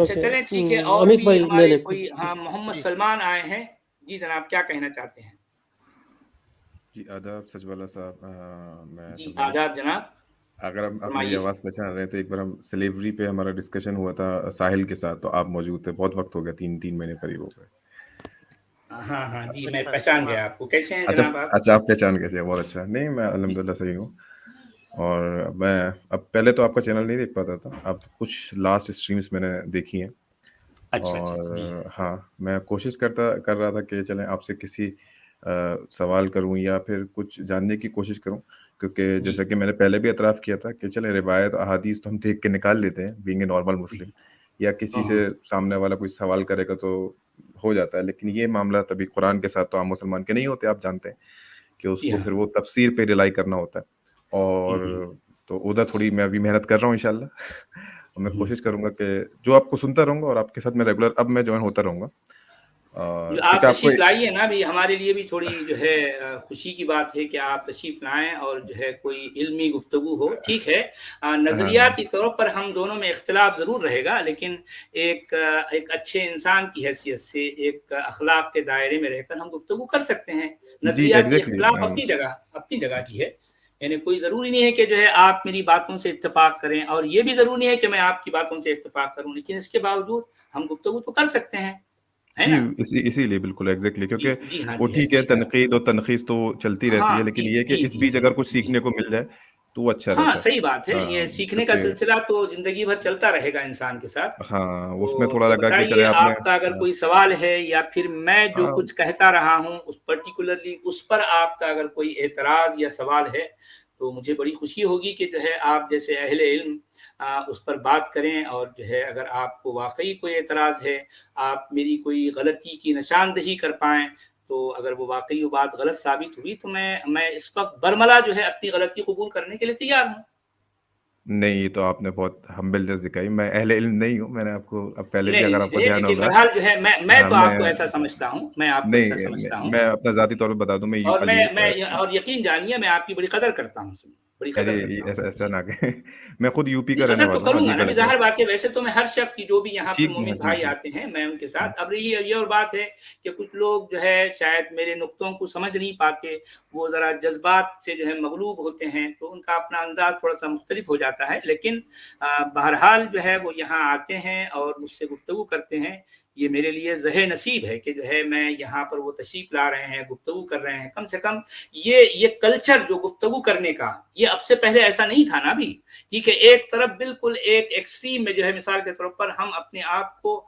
اچھا چلیں ٹھیک ہے. اور امت بھی بھائی لے ہمارے لیتے کوئی محمد سلمان آئے ہیں. جی جناب کیا کہنا چاہتے ہیں؟ جی آداب سچ والا صاحب. میں جی سلمان. آداب جناب. اگر آپ میری فرمائیے. آواز پہچان رہے ہیں تو ایک بار ہم سلیوری پہ ہمارا ڈسکشن ہوا تھا ساحل کے ساتھ, تو آپ موجود تھے. بہت وقت ہو گیا, 3 مہینے قریب ہو گئے. ہاں جی میں پہچان گیا آپ کو. کیسے ہیں اچھا جناب آپ؟ اچھا, آپ پہچان گئے تھے, بہت اچھا. نہیں میں الحمدللہ صحیح ہوں. اور میں اب پہلے تو آپ کا چینل نہیں دیکھ پاتا تھا, اب کچھ لاسٹ اسٹریمز میں نے دیکھی ہیں. اچھا جی. اور ہاں میں کوشش کر رہا تھا کہ چلیں آپ سے کسی سوال کروں یا پھر کچھ جاننے کی کوشش کروں, کیونکہ جی جیسا کہ میں نے پہلے بھی اعتراف کیا تھا کہ چلیں روایت احادیث تو ہم دیکھ کے نکال لیتے ہیں بینگ اے نارمل مسلم, یا کسی سے سامنے والا کوئی سوال کرے گا تو ہو جاتا ہے. لیکن یہ معاملہ تبھی قرآن کے ساتھ تو عام مسلمان کے نہیں ہوتے, آپ جانتے ہیں کہ اس جی کو ہاں. پھر وہ تفسیر پہ ریلائی کرنا ہوتا ہے. اور تو ادھر تھوڑی میں ابھی محنت کر رہا ہوں انشاءاللہ, اور میں کوشش کروں گا کہ جو آپ کو سنتا رہوں گا, اور آپ کے ساتھ میں ریگولر اب میں جوائن ہوتا رہوں گا. جو کیونکہ آپ آپ کو تشریف لائیے نا بھی, ہمارے لیے بھی تھوڑی جو ہے خوشی کی بات ہے کہ آپ تشریف لائیں اور جو ہے کوئی علمی گفتگو ہو. ٹھیک ہے نظریاتی طور پر ہم دونوں میں اختلاف ضرور رہے گا, لیکن ایک اچھے انسان کی حیثیت سے ایک اخلاق کے دائرے میں رہ کر ہم گفتگو کر سکتے ہیں. جی نظریاتی ایگزیکٹلی. اختلاف اپنی جگہ کی ہے. یعنی کوئی ضروری نہیں ہے کہ جو ہے آپ میری باتوں سے اتفاق کریں, اور یہ بھی ضروری نہیں ہے کہ میں آپ کی باتوں سے اتفاق کروں, لیکن اس کے باوجود ہم گفتگو تو کر سکتے ہیں, ہے جی نا. اسی لیے بالکل ایگزیکٹلی, جی کیونکہ جی ہاں وہ جی ٹھیک ہے ٹھیک ہے. تنقید اور تنخیص تو چلتی رہتی ہاں ہے, لیکن جی یہ کہ جی اس جی بیچ جی اگر کچھ جی سیکھنے کو مل جائے تو وہ اچھا ہاں رہتا ہے. صحیح بات ہے. یہ سیکھنے کا کیونکہ سلسلہ تو زندگی بھر چلتا رہے گا انسان کے ساتھ. ہاں اس میں تھوڑا تو لگا کہ چلے بتائیے آپ نے آپ کا اگر کوئی سوال ہے, یا پھر میں جو ہاں کچھ کہتا رہا ہوں اس پرٹیکولرلی اس پر آپ کا اگر کوئی اعتراض یا سوال ہے تو مجھے بڑی خوشی ہوگی کہ جو ہے آپ جیسے اہل علم اس پر بات کریں. اور جو ہے اگر آپ کو واقعی کوئی اعتراض ہے, آپ میری کوئی غلطی کی نشاندہی کر پائیں, تو اگر وہ واقعی وہ بات غلط ثابت ہوئی تو میں اس وقت برملا جو ہے اپنی غلطی قبول کرنے کے لیے تیار ہوں. نہیں, یہ تو آپ نے بہت ہمبل جس دکھائی. میں اہل علم نہیں ہوں, میں نے آپ کو اب پہلے بھی اگر آپ کو نہیں دھیان دیکھیے ہوگا. بہرحال جو ہے میں ہاں تو آپ کو ایسا سمجھتا ہوں, میں آپ کو ایسا سمجھتا ہوں. میں اپنا ذاتی طور پہ بتا دوں, میں اور اور یقین جانیے میں آپ کی بڑی قدر کرتا ہوں, بڑی ارے قدر کرتا ہوں. ایسا نہ کہ میں خود یو پی نہیں کا رہنے قدر تو والا ہوں, کروں حدیث گا نا, بڑے سے. ظاہر بات ہے. ویسے تو میں ہر شخص کی جو بھی یہاں پہ جی مومن ہاں بھائی جی. آتے ہیں میں ان کے ساتھ. اب یہ اور بات ہے کہ کچھ لوگ جو ہے شاید میرے نقطوں کو سمجھ نہیں پاتے, وہ ذرا جذبات سے جو ہے مغلوب ہوتے ہیں, تو ان کا اپنا انداز تھوڑا سا مختلف ہو جاتا ہے. لیکن بہرحال جو ہے وہ یہاں آتے ہیں اور مجھ سے گفتگو کرتے ہیں. یہ میرے لیے زہ نصیب ہے کہ جو ہے میں یہاں پر وہ تشریف لا رہے ہیں, گفتگو کر رہے ہیں. کم سے کم یہ کلچر جو گفتگو کرنے کا, یہ اب سے پہلے ایسا نہیں تھا نا بھی. ٹھیک ہے, ایک طرف بالکل ایک ایکسٹریم میں جو ہے مثال کے طور پر ہم اپنے آپ کو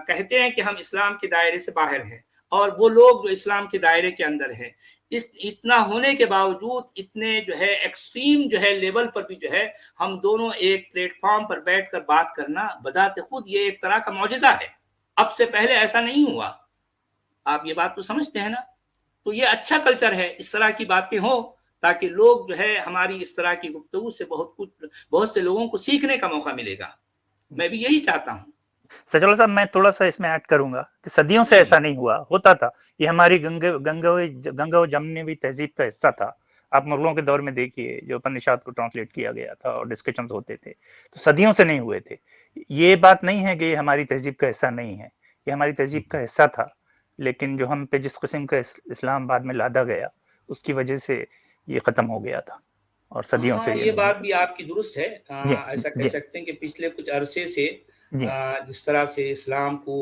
کہتے ہیں کہ ہم اسلام کے دائرے سے باہر ہیں, اور وہ لوگ جو اسلام کے دائرے کے اندر ہیں. اتنا ہونے کے باوجود اتنے جو ہے ایکسٹریم جو ہے لیول پر بھی جو ہے ہم دونوں ایک پلیٹ فارم پر بیٹھ کر بات کرنا بذات خود یہ ایک طرح کا معجزہ ہے. اب سے پہلے ایسا نہیں ہوا. آپ یہ بات تو سمجھتے ہیں نا. تو یہ اچھا کلچر ہے, اس طرح کی باتیں ہوں تاکہ لوگ جو ہے ہماری اس طرح کی گفتگو سے بہت سے لوگوں کو سیکھنے کا موقع ملے گا. میں بھی یہی چاہتا ہوں. سجولہ صاحب میں تھوڑا سا اس میں ایڈ کروں گا کہ صدیوں سے ایسا نہیں ہوتا تھا. یہ ہماری گنگا و جمنوی تہذیب کا حصہ تھا. آپ مغلوں کے دور میں دیکھیے جو اپنشاد کو ٹرانسلیٹ کیا گیا تھا اور ڈسکشنز ہوتے تھے, تو صدیوں سے نہیں ہوئے تھے. یہ بات نہیں ہے کہ یہ ہماری تہذیب کا حصہ نہیں ہے, یہ ہماری تہذیب کا حصہ تھا. لیکن جو ہم پہ جس قسم کا اسلام بعد میں لادا گیا اس کی وجہ سے یہ ختم ہو گیا تھا, اور صدیوں سے یہ بات بھی آپ کی درست ہے. ایسا کہہ سکتے ہیں کہ پچھلے کچھ عرصے سے جس طرح سے اسلام کو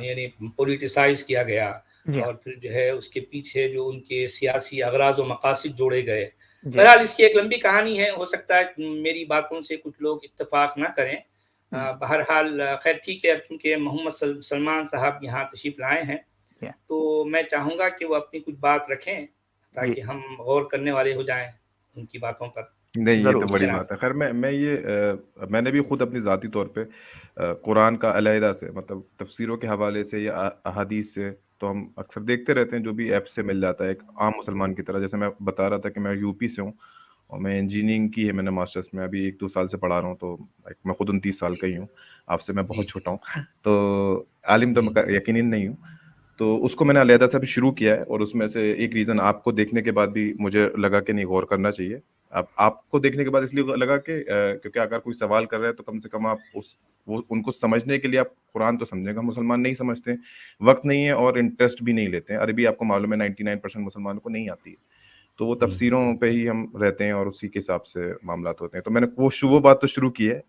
یعنی پولیٹیسائز کیا گیا, اور پھر جو ہے اس کے پیچھے جو ان کے سیاسی اغراض و مقاصد جوڑے گئے. بہرحال اس کی ایک لمبی کہانی ہے, ہو سکتا ہے میری باتوں سے کچھ لوگ اتفاق نہ کریں. بہرحال خیر ٹھیک ہے, چونکہ محمد سلمان صاحب یہاں تشریف لائے ہیں تو میں چاہوں گا کہ وہ اپنی کچھ بات رکھیں تاکہ ہم غور کرنے والے ہو جائیں ان کی باتوں پر. نہیں یہ تو بڑی بات ہے. خیر میں نے بھی خود اپنی ذاتی طور پہ قرآن کا علیحدہ سے مطلب تفسیروں کے حوالے سے یا احادیث سے تو ہم اکثر دیکھتے رہتے ہیں, جو بھی ایپ سے مل جاتا ہے ایک عام مسلمان کی طرح. جیسے میں بتا رہا تھا کہ میں یو پی سے ہوں اور میں انجینئرنگ کی ہے میں نے ماسٹرس میں, ابھی 1-2 سال سے پڑھا رہا ہوں, تو میں خود 29 سال کا ہی ہوں, آپ سے میں بہت چھوٹا ہوں, تو عالم تو میں یقیناً نہیں ہوں. تو اس کو میں نے علیحدہ سے بھی شروع کیا ہے, اور اس میں سے ایک ریزن آپ کو دیکھنے کے بعد بھی مجھے لگا کہ نہیں غور کرنا چاہیے. اب آپ کو دیکھنے کے بعد اس لیے لگا کہ کیونکہ اگر کوئی سوال کر رہا ہے تو کم سے کم آپ وہ ان کو سمجھنے کے لیے آپ قرآن تو سمجھیں گا. مسلمان نہیں سمجھتے, وقت نہیں ہے اور انٹرسٹ بھی نہیں لیتے ہیں. عربی آپ کو معلوم ہے 99% مسلمانوں کو نہیں آتی ہے, تو وہ تفسیروں پہ ہی ہم رہتے ہیں اور اسی کے حساب سے معاملات ہوتے ہیں. تو میں نے وہ بات تو شروع کی ہے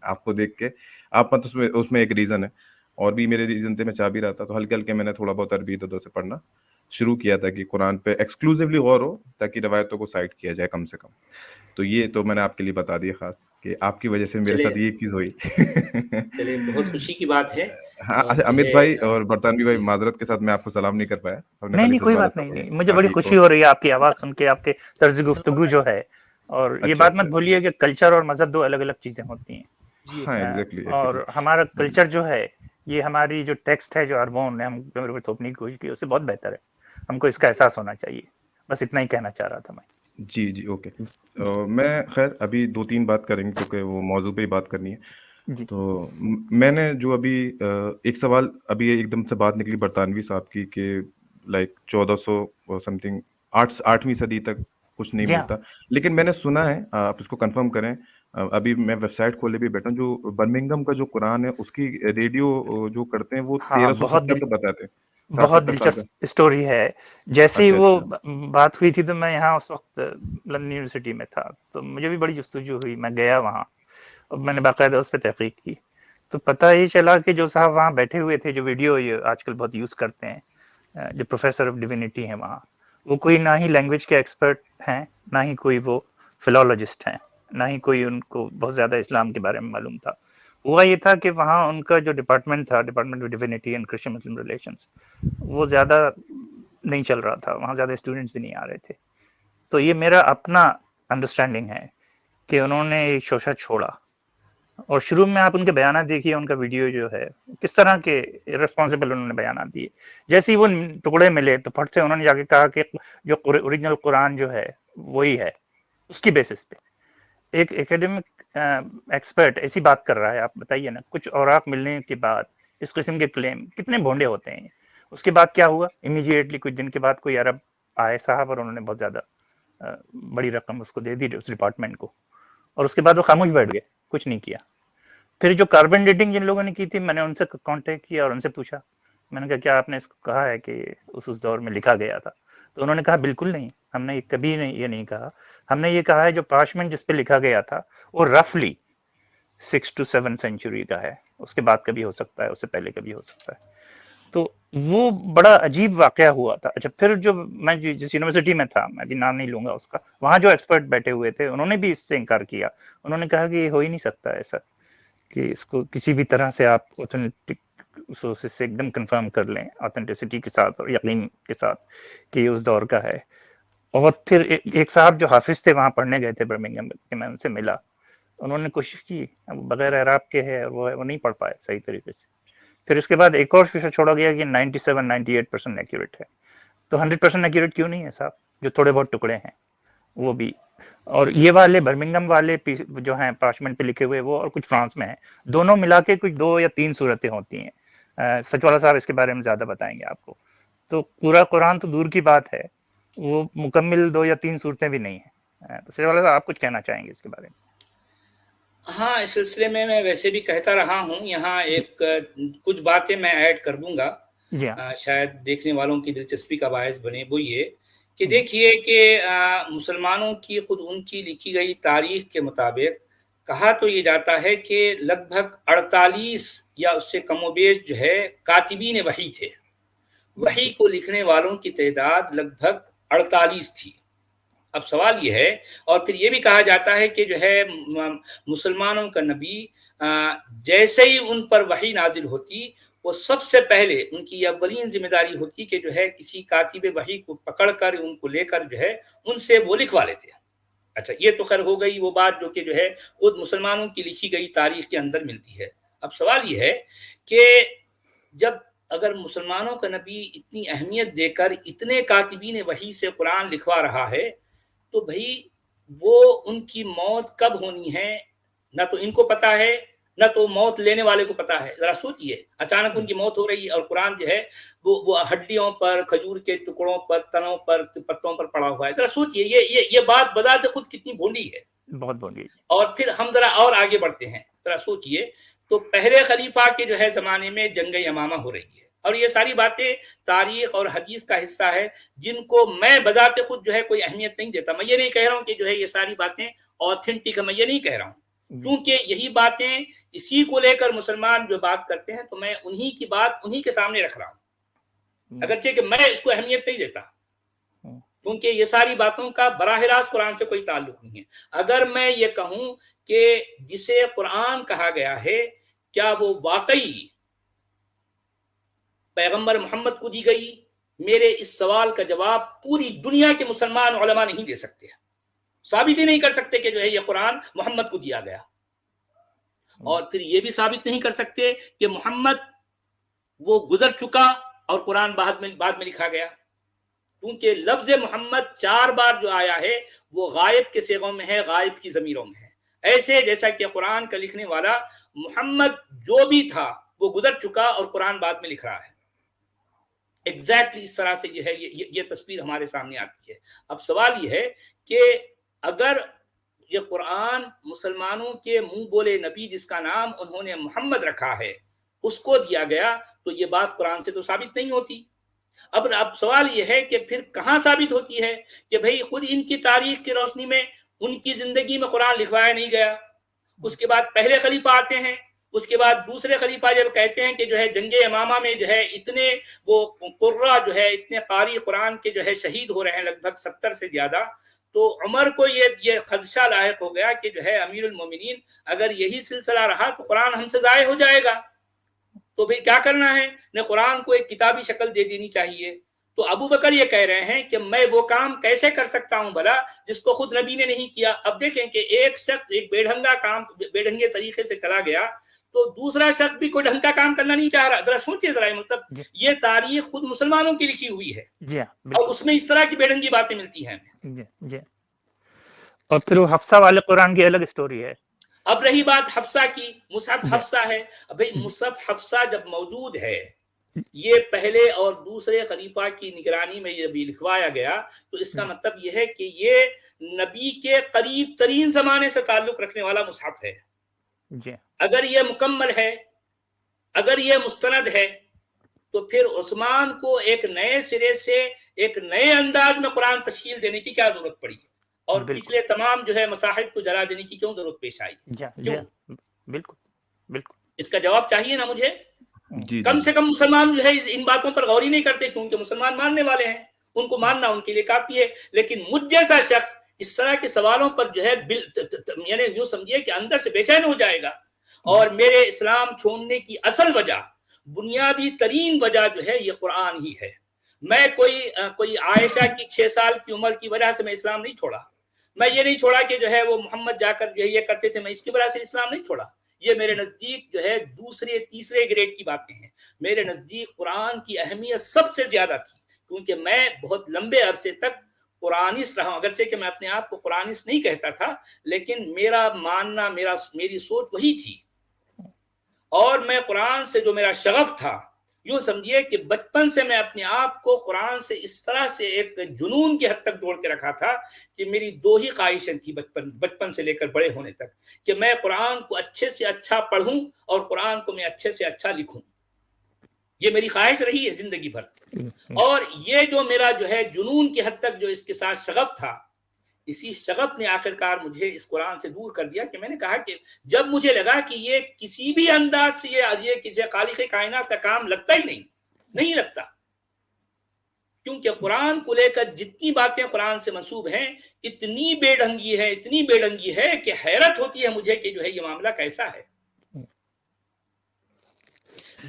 آپ کو دیکھ کے. آپ مت اس میں ایک ریزن ہے, اور بھی میرے ریزن تھے. میں چاہ بھی رہا تھا, تو ہلکے ہلکے میں نے تھوڑا بہت عربی ادھر سے پڑھنا شروع کیا تھا کہ قرآن پہ ایکسکلوزیولی غور ہو, تاکہ روایتوں کو سائٹ کیا جائے کم سے کم. تو یہ تو میں نے آپ کے لیے بتا دیا خاص کہ آپ کی وجہ سے میرے ساتھ یہ ایک چیز ہوئی. چلے بہت خوشی کی بات ہے. ہاں اور اچھا, جو امت ہے بھائی اور برطانوی بھائی, معذرت کے ساتھ میں آپ کو سلام نہیں کر پایا. ہم نے نہیں خالی نہیں کوئی سلسلہ بات سا نہیں, پڑھا. مجھے ہاں بڑی جی, خوشی ہو رہی ہے آپ کی آواز سن کے, آپ کے طرز گفتگو جو ہے. اور یہ اچھا بات اچھا مت بھولیے کہ کلچر اور مذہب دو الگ الگ چیزیں ہوتی ہیں. ہاں ایگزیکٹلی اور ایگزیکٹلی. ہمارا کلچر جو ہے, یہ ہماری جو ٹیکسٹ ہے جو اربون نے ہم میرے کو تھوپنے کی کوشش کی, اس سے بہت بہتر ہے. ہم کو اس کا احساس ہونا چاہیے. بس اتنا ہی کہنا چاہ رہا تھا میں. جی جی اوکے. میں خیر ابھی 2-3 بات کریں گے کیونکہ وہ موضوع پہ ہی بات کرنی ہے. جی تو میں نے جو ابھی ایک سوال ابھی ایک دم سے بات نکلی برطانوی صاحب کی کہ لائک 1400 سم تھنگ 8ویں صدی تک کچھ نہیں جی ہاں ملتا. لیکن میں نے سنا ہے, آپ اس کو کنفرم کریں, ابھی میں ویب سائٹ کھولے بھی بیٹھا ہوں, جو برمنگم کا جو قرآن ہے اس کی ریڈیو جو کرتے ہیں وہ ہاں 1370 تک بتاتے ہیں, بہت 60-70 سال کا. دلچسپ اسٹوری ہے. جیسے ہی اچھا وہ اچھا بات ہوئی تھی تو میں یہاں اس وقت لندن یونیورسٹی میں تھا, تو مجھے بھی بڑی جستجو ہوئی. میں گیا وہاں اور میں نے باقاعدہ اس پہ تحقیق کی. تو پتہ یہ چلا کہ جو صاحب وہاں بیٹھے ہوئے تھے, جو ویڈیو یہ آج کل بہت یوز کرتے ہیں, جو پروفیسر آف ڈیوینٹی ہیں وہاں, وہ کوئی نہ ہی لینگویج کے ایکسپرٹ ہیں, نہ ہی کوئی وہ فلالوجسٹ ہیں, نہ ہی کوئی ان کو بہت زیادہ اسلام کے بارے میں معلوم تھا. ہوا یہ تھا کہ وہاں ان کا جو ڈپارٹمنٹ تھا, department of divinity and Christian Muslim relations, وہ زیادہ نہیں چل رہا تھا. وہاں زیادہ اسٹوڈنٹس بھی نہیں آ رہے تھے. تو یہ میرا اپنا انڈرسٹینڈنگ ہے کہ انہوں نے یہ شوشہ چھوڑا. اور شروع میں آپ ان کے بیانات دیکھیے, ان کا ویڈیو جو ہے کس طرح کے ریسپانسبل انہوں نے بیانات دیے. جیسے ہی وہ ٹکڑے ملے تو پھٹ سے انہوں نے جا کے کہا کہ جو اوریجنل قرآن جو ہے وہی ہے. اس کی بیسس پہ ایک ایکیڈمک ایکسپرٹ ایسی بات کر رہا ہے. آپ بتائیے نا, کچھ اوراق ملنے کے بعد اس قسم کے کلیم کتنے بھونڈے ہوتے ہیں. اس کے بعد کیا ہوا, امیڈیٹلی کچھ دن کے بعد کوئی عرب آئے صاحب, اور انہوں نے بہت زیادہ بڑی رقم اس کو دے دی اس ڈپارٹمنٹ کو, اور اس کے بعد وہ خاموش بیٹھ گئے, کچھ نہیں کیا. پھر جو کاربن ڈیٹنگ جن لوگوں نے کی تھی, میں نے ان سے کانٹیکٹ کیا اور ان سے پوچھا. میں نے کہا کیا آپ نے اس کو کہا ہے کہ اس دور میں لکھا گیا تھا؟ تو انہوں نے کہا بالکل نہیں, ہم نے کبھی نہیں یہ نہیں کہا. ہم نے یہ کہا ہے جو پارچمنٹ جس پہ لکھا گیا تھا وہ رفلی 6 to 7 سینچری کا ہے. اس کے بعد کبھی ہو سکتا ہے, اس سے پہلے کبھی ہو سکتا ہے. تو وہ بڑا عجیب واقعہ ہوا تھا. اچھا, پھر جو میں جس یونیورسٹی میں تھا, میں بھی نام نہیں لوں گا اس کا, وہاں جو ایکسپرٹ بیٹھے ہوئے تھے انہوں نے بھی اس سے انکار کیا. انہوں نے کہا کہ یہ ہو ہی نہیں سکتا ایسا کہ اس کو کسی بھی طرح سے آپ اوتھینٹک سورسز سے ایک دم کنفرم کر لیں, اوتھینٹسٹی کے ساتھ اور یقین کے ساتھ کہ یہ اس دور کا ہے. اور پھر ایک صاحب جو حافظ تھے وہاں پڑھنے گئے تھے برمنگھم کے, میں ان سے ملا. انہوں نے کوشش کی, بغیر اعراب کے ہے, وہ نہیں پڑھ پائے صحیح طریقے سے. پھر اس کے بعد ایک اور شیشہ چھوڑا گیا کہ 97-98% ایکوریٹ ہے. تو 100% ایکوریٹ کیوں نہیں ہے صاحب؟ جو تھوڑے بہت ٹکڑے ہیں وہ بھی. اور یہ والے برمنگھم والے جو ہیں پارچمنٹ پہ لکھے ہوئے وہ, اور کچھ فرانس میں ہیں, دونوں ملا کے کچھ 2 یا 3 صورتیں ہوتی ہیں. سچوالا صاحب اس کے بارے میں زیادہ بتائیں گے آپ کو. تو پورا قرآن تو دور کی بات ہے, وہ مکمل 2 یا 3 صورتیں بھی نہیں ہیں. تو سچوالا صاحب آپ کچھ کہنا چاہیں گے اس کے بارے میں؟ ہاں, اس سلسلے میں ویسے بھی کہتا رہا ہوں. یہاں ایک کچھ باتیں میں ایڈ کر دوں گا, جی ہاں شاید دیکھنے والوں کی دلچسپی کا باعث بنے. وہ یہ کہ دیکھیے کہ مسلمانوں کی خود ان کی لکھی گئی تاریخ کے مطابق کہا تو یہ جاتا ہے کہ لگ بھگ 48 یا اس سے کم و بیش جو ہے کاتبین وحی تھے. وحی کو لکھنے والوں کی تعداد لگ بھگ 48 تھی. اب سوال یہ ہے, اور پھر یہ بھی کہا جاتا ہے کہ جو ہے مسلمانوں کا نبی جیسے ہی ان پر وحی نازل ہوتی, وہ سب سے پہلے ان کی اولین ذمہ داری ہوتی کہ جو ہے کسی کاتب وحی کو پکڑ کر ان کو لے کر جو ہے ان سے وہ لکھوا لیتے ہیں. اچھا, یہ تو خیر ہو گئی وہ بات جو کہ جو ہے خود مسلمانوں کی لکھی گئی تاریخ کے اندر ملتی ہے. اب سوال یہ ہے کہ جب اگر مسلمانوں کا نبی اتنی اہمیت دے کر اتنے کاتبین وحی سے قرآن لکھوا رہا ہے, تو بھئی وہ ان کی موت کب ہونی ہے نہ تو ان کو پتا ہے نہ تو موت لینے والے کو پتا ہے. ذرا سوچئے, اچانک ان کی موت ہو رہی ہے اور قرآن جو ہے وہ ہڈیوں پر, کھجور کے ٹکڑوں پر, تنوں پر, پتوں پر پڑا ہوا ہے. ذرا سوچئے یہ بات بذات خود کتنی بھونڈی ہے. بہت بھونڈی. اور پھر ہم ذرا اور آگے بڑھتے ہیں, ذرا سوچئے تو پہلے خلیفہ کے جو ہے زمانے میں جنگ یمامہ ہو رہی ہے, اور یہ ساری باتیں تاریخ اور حدیث کا حصہ ہے جن کو میں بذات خود جو ہے کوئی اہمیت نہیں دیتا. میں یہ نہیں کہہ رہا ہوں کہ جو ہے یہ ساری باتیں اوتھینٹک ہے, میں یہ نہیں کہہ رہا ہوں, کیونکہ یہی باتیں اسی کو لے کر مسلمان جو بات کرتے ہیں تو میں انہی کی بات انہی کے سامنے رکھ رہا ہوں, اگرچہ کہ میں اس کو اہمیت نہیں دیتا, کیونکہ یہ ساری باتوں کا براہ راست قرآن سے کوئی تعلق نہیں ہے. اگر میں یہ کہوں کہ جسے قرآن کہا گیا ہے کیا وہ واقعی پیغمبر محمد کو دی گئی, میرے اس سوال کا جواب پوری دنیا کے مسلمان علماء نہیں دے سکتے, ثابت ہی نہیں کر سکتے کہ جو ہے یہ قرآن محمد کو دیا گیا. اور پھر یہ بھی ثابت نہیں کر سکتے کہ محمد وہ گزر چکا اور قرآن بعد میں لکھا گیا, کیونکہ لفظ محمد 4 بار جو آیا ہے وہ غائب کے صیغوں میں ہے, غائب کی ضمیروں میں ہے, ایسے جیسا کہ قرآن کا لکھنے والا محمد جو بھی تھا وہ گزر چکا اور قرآن بعد میں لکھ رہا ہے. ایگزیکٹلی اس طرح سے جو ہے یہ تصویر ہمارے سامنے آتی ہے. اب سوال یہ ہے کہ اگر یہ قرآن مسلمانوں کے منہ بولے نبی جس کا نام انہوں نے محمد رکھا ہے اس کو دیا گیا تو یہ بات قرآن سے تو ثابت نہیں ہوتی. اب سوال یہ ہے کہ پھر کہاں ثابت ہوتی ہے کہ بھئی خود ان کی تاریخ کی روشنی میں ان کی زندگی میں قرآن لکھوایا نہیں گیا. اس کے بعد پہلے خلیفہ آتے ہیں, اس کے بعد دوسرے خلیفہ جب کہتے ہیں کہ جو ہے جنگ یمامہ میں جو ہے اتنے وہ قرہ جو ہے اتنے قاری قرآن کے جو ہے شہید ہو رہے ہیں لگ بھگ 70 سے زیادہ, تو عمر کو یہ خدشہ لاحق ہو گیا کہ جو ہے امیر المومنین اگر یہی سلسلہ رہا تو قرآن ہم سے ضائع ہو جائے گا, تو بھئی کیا کرنا ہے, نے قرآن کو ایک کتابی شکل دے دینی چاہیے. تو ابو بکر یہ کہہ رہے ہیں کہ میں وہ کام کیسے کر سکتا ہوں بھلا جس کو خود نبی نے نہیں کیا. اب دیکھیں کہ ایک شخص ایک بے ڈھنگے طریقے سے چلا گیا تو دوسرا شخص بھی کوئی ڈھنگ کا کام کرنا نہیں چاہ رہا. ذرا سوچئے ذرا, مطلب یہ تاریخ خود مسلمانوں کی لکھی ہوئی ہے اور اس میں اس طرح کی بے ڈھنگی باتیں ملتی ہیں ہمیں. اور پھر وہ حفصہ والے قرآن کی الگ اسٹوری ہے. اب رہی بات حفصہ کی, مصحف حفصہ ہے. بھئی مصحف حفصہ جب موجود ہے, یہ پہلے اور دوسرے خلیفہ کی نگرانی میں یہ بھی لکھوایا گیا, تو اس کا مطلب یہ ہے کہ یہ نبی کے قریب ترین زمانے سے تعلق رکھنے والا مصحف ہے. اگر یہ مکمل ہے, اگر یہ مستند ہے, تو پھر عثمان کو ایک نئے سرے سے ایک نئے انداز میں قرآن تشکیل دینے کی کیا ضرورت پڑی, اور پچھلے تمام جو ہے مصاحف کو جلا دینے کی کیوں ضرورت پیش آئی؟ بالکل اس کا جواب چاہیے نا مجھے. کم سے کم مسلمان جو ہے ان باتوں پر غور ہی نہیں کرتے, کیونکہ مسلمان ماننے والے ہیں, ان کو ماننا ان کے لیے کافی ہے. لیکن مجھ جیسا شخص اس طرح کے سوالوں پر جو ہے یعنی یوں سمجھیے کہ اندر سے بے چین ہو جائے گا. اور میرے اسلام چھوڑنے کی اصل وجہ, بنیادی ترین وجہ جو ہے یہ قرآن ہی ہے. میں کوئی عائشہ کی 6 سال کی عمر کی وجہ سے میں اسلام نہیں چھوڑا. میں یہ نہیں چھوڑا کہ جو ہے وہ محمد جا کر جو ہے یہ کرتے تھے, میں اس کی وجہ سے اسلام نہیں چھوڑا. یہ میرے نزدیک جو ہے دوسرے تیسرے گریڈ کی باتیں ہیں. میرے نزدیک قرآن کی اہمیت سب سے زیادہ تھی, کیونکہ میں بہت لمبے عرصے تک قرآنست رہا ہوں. اگرچہ کہ میں اپنے آپ کو قرآنست نہیں کہتا تھا, لیکن میرا ماننا میری سوچ وہی تھی. اور میں قرآن سے جو میرا شغف تھا, یوں سمجھیے کہ بچپن سے میں اپنے آپ کو قرآن سے اس طرح سے ایک جنون کی حد تک جوڑ کے رکھا تھا کہ میری 2 ہی خواہشیں تھی بچپن سے لے کر بڑے ہونے تک, کہ میں قرآن کو اچھے سے اچھا پڑھوں اور قرآن کو میں اچھے سے اچھا لکھوں. یہ میری خواہش رہی ہے زندگی بھر. اور یہ جو میرا جو ہے جنون کی حد تک جو اس کے ساتھ شغف تھا, اسی شغف نے آخرکار مجھے اس قرآن سے دور کر دیا. کہ میں نے کہا کہ جب مجھے لگا کہ یہ کسی بھی انداز سے یہ کسی خالق کائنات کا کام لگتا ہی نہیں لگتا, کیونکہ قرآن کو لے کر جتنی باتیں قرآن سے منسوب ہیں اتنی بے ڈھنگی ہے کہ حیرت ہوتی ہے مجھے کہ جو ہے یہ معاملہ کیسا ہے.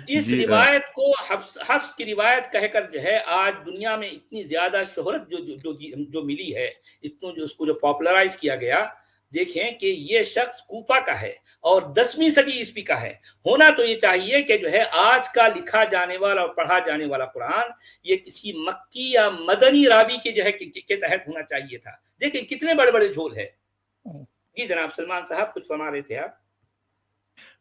جس روایت کو حفص کی روایت کہہ کر جو ہے آج دنیا میں اتنی زیادہ شہرت جو ملی ہے, اتنوں جو اس کو جو پاپولرائز کیا گیا, دیکھیں کہ یہ شخص کوفہ کا ہے اور 10ویں صدی عیسوی کا ہے. ہونا تو یہ چاہیے کہ جو ہے آج کا لکھا جانے والا اور پڑھا جانے والا قرآن یہ کسی مکی یا مدنی راوی کے جو ہے کے تحت ہونا چاہیے تھا. دیکھیں کتنے بڑے بڑے جھول ہے. جی جناب سلمان صاحب کچھ فرما رہے تھے آپ.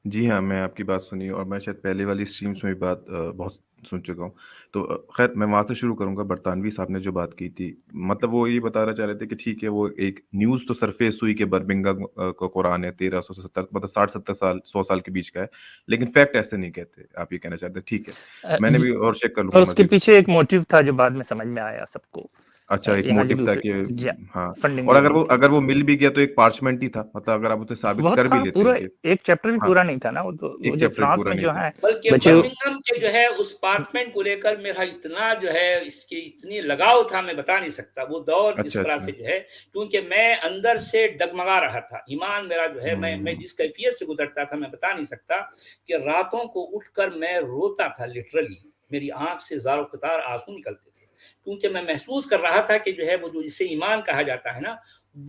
جی ہاں، میں آپ کی بات سنی اور میں شاید پہلے والی اسٹریمس میں بھی بات بہت سن چکا ہوں. تو خیر میں وہاں سے شروع کروں گا. برطانوی صاحب نے جو بات کی تھی، مطلب وہ یہ بتانا چاہ رہے تھے کہ ٹھیک ہے وہ ایک نیوز تو سرفیس ہوئی کہ برمنگھم کا قرآن ہے 1370 مطلب 60-70 سال 100 سال کے بیچ کا ہے، لیکن فیکٹ ایسے نہیں کہتے. آپ یہ کہنا چاہتے ہیں ٹھیک ہے، میں نے بھی اور چیک کر لوں اور گا اس کے مزید. پیچھے ایک موٹیو تھا جو بعد میں سمجھ میں آیا سب کو. اچھا ایک یہاں جو موٹیو تھا کہ دوسرے ہاں، فنڈنگ اور جو دی تھی اگر وہ مل بھی گیا تو ایک پارچمنٹ ہی تھا، مطلب اگر آپ اسے ثابت بہت کر بھی تھا، لیتے پورا ہیں کہ ایک چیپٹر بھی ہاں پورا نہیں تھا نا. وہ ایک جو چیپٹر فرانس پورا میں نہیں جو تھا. ہے بلکہ بچے برمنگھم کے جو ہے اس پارچمنٹ کو لے کر میرا اتنا جو ہے اس کے اتنی لگاؤ تھا میں بتا نہیں سکتا. وہ دور جس اچھا طرح اچھا سے جو ہے، کیونکہ میں اندر سے ڈگمگا رہا تھا. ایمان میرا جو ہے میں جس کیفیت سے گزرتا تھا میں بتا نہیں سکتا، کہ راتوں کو اٹھ کر میں روتا تھا لٹرلی. میری آنکھ سے زار و قطار آنسو نکلتے تھے، کیونکہ میں محسوس کر رہا تھا کہ جو ہے وہ جو جسے ایمان کہا جاتا ہے نا،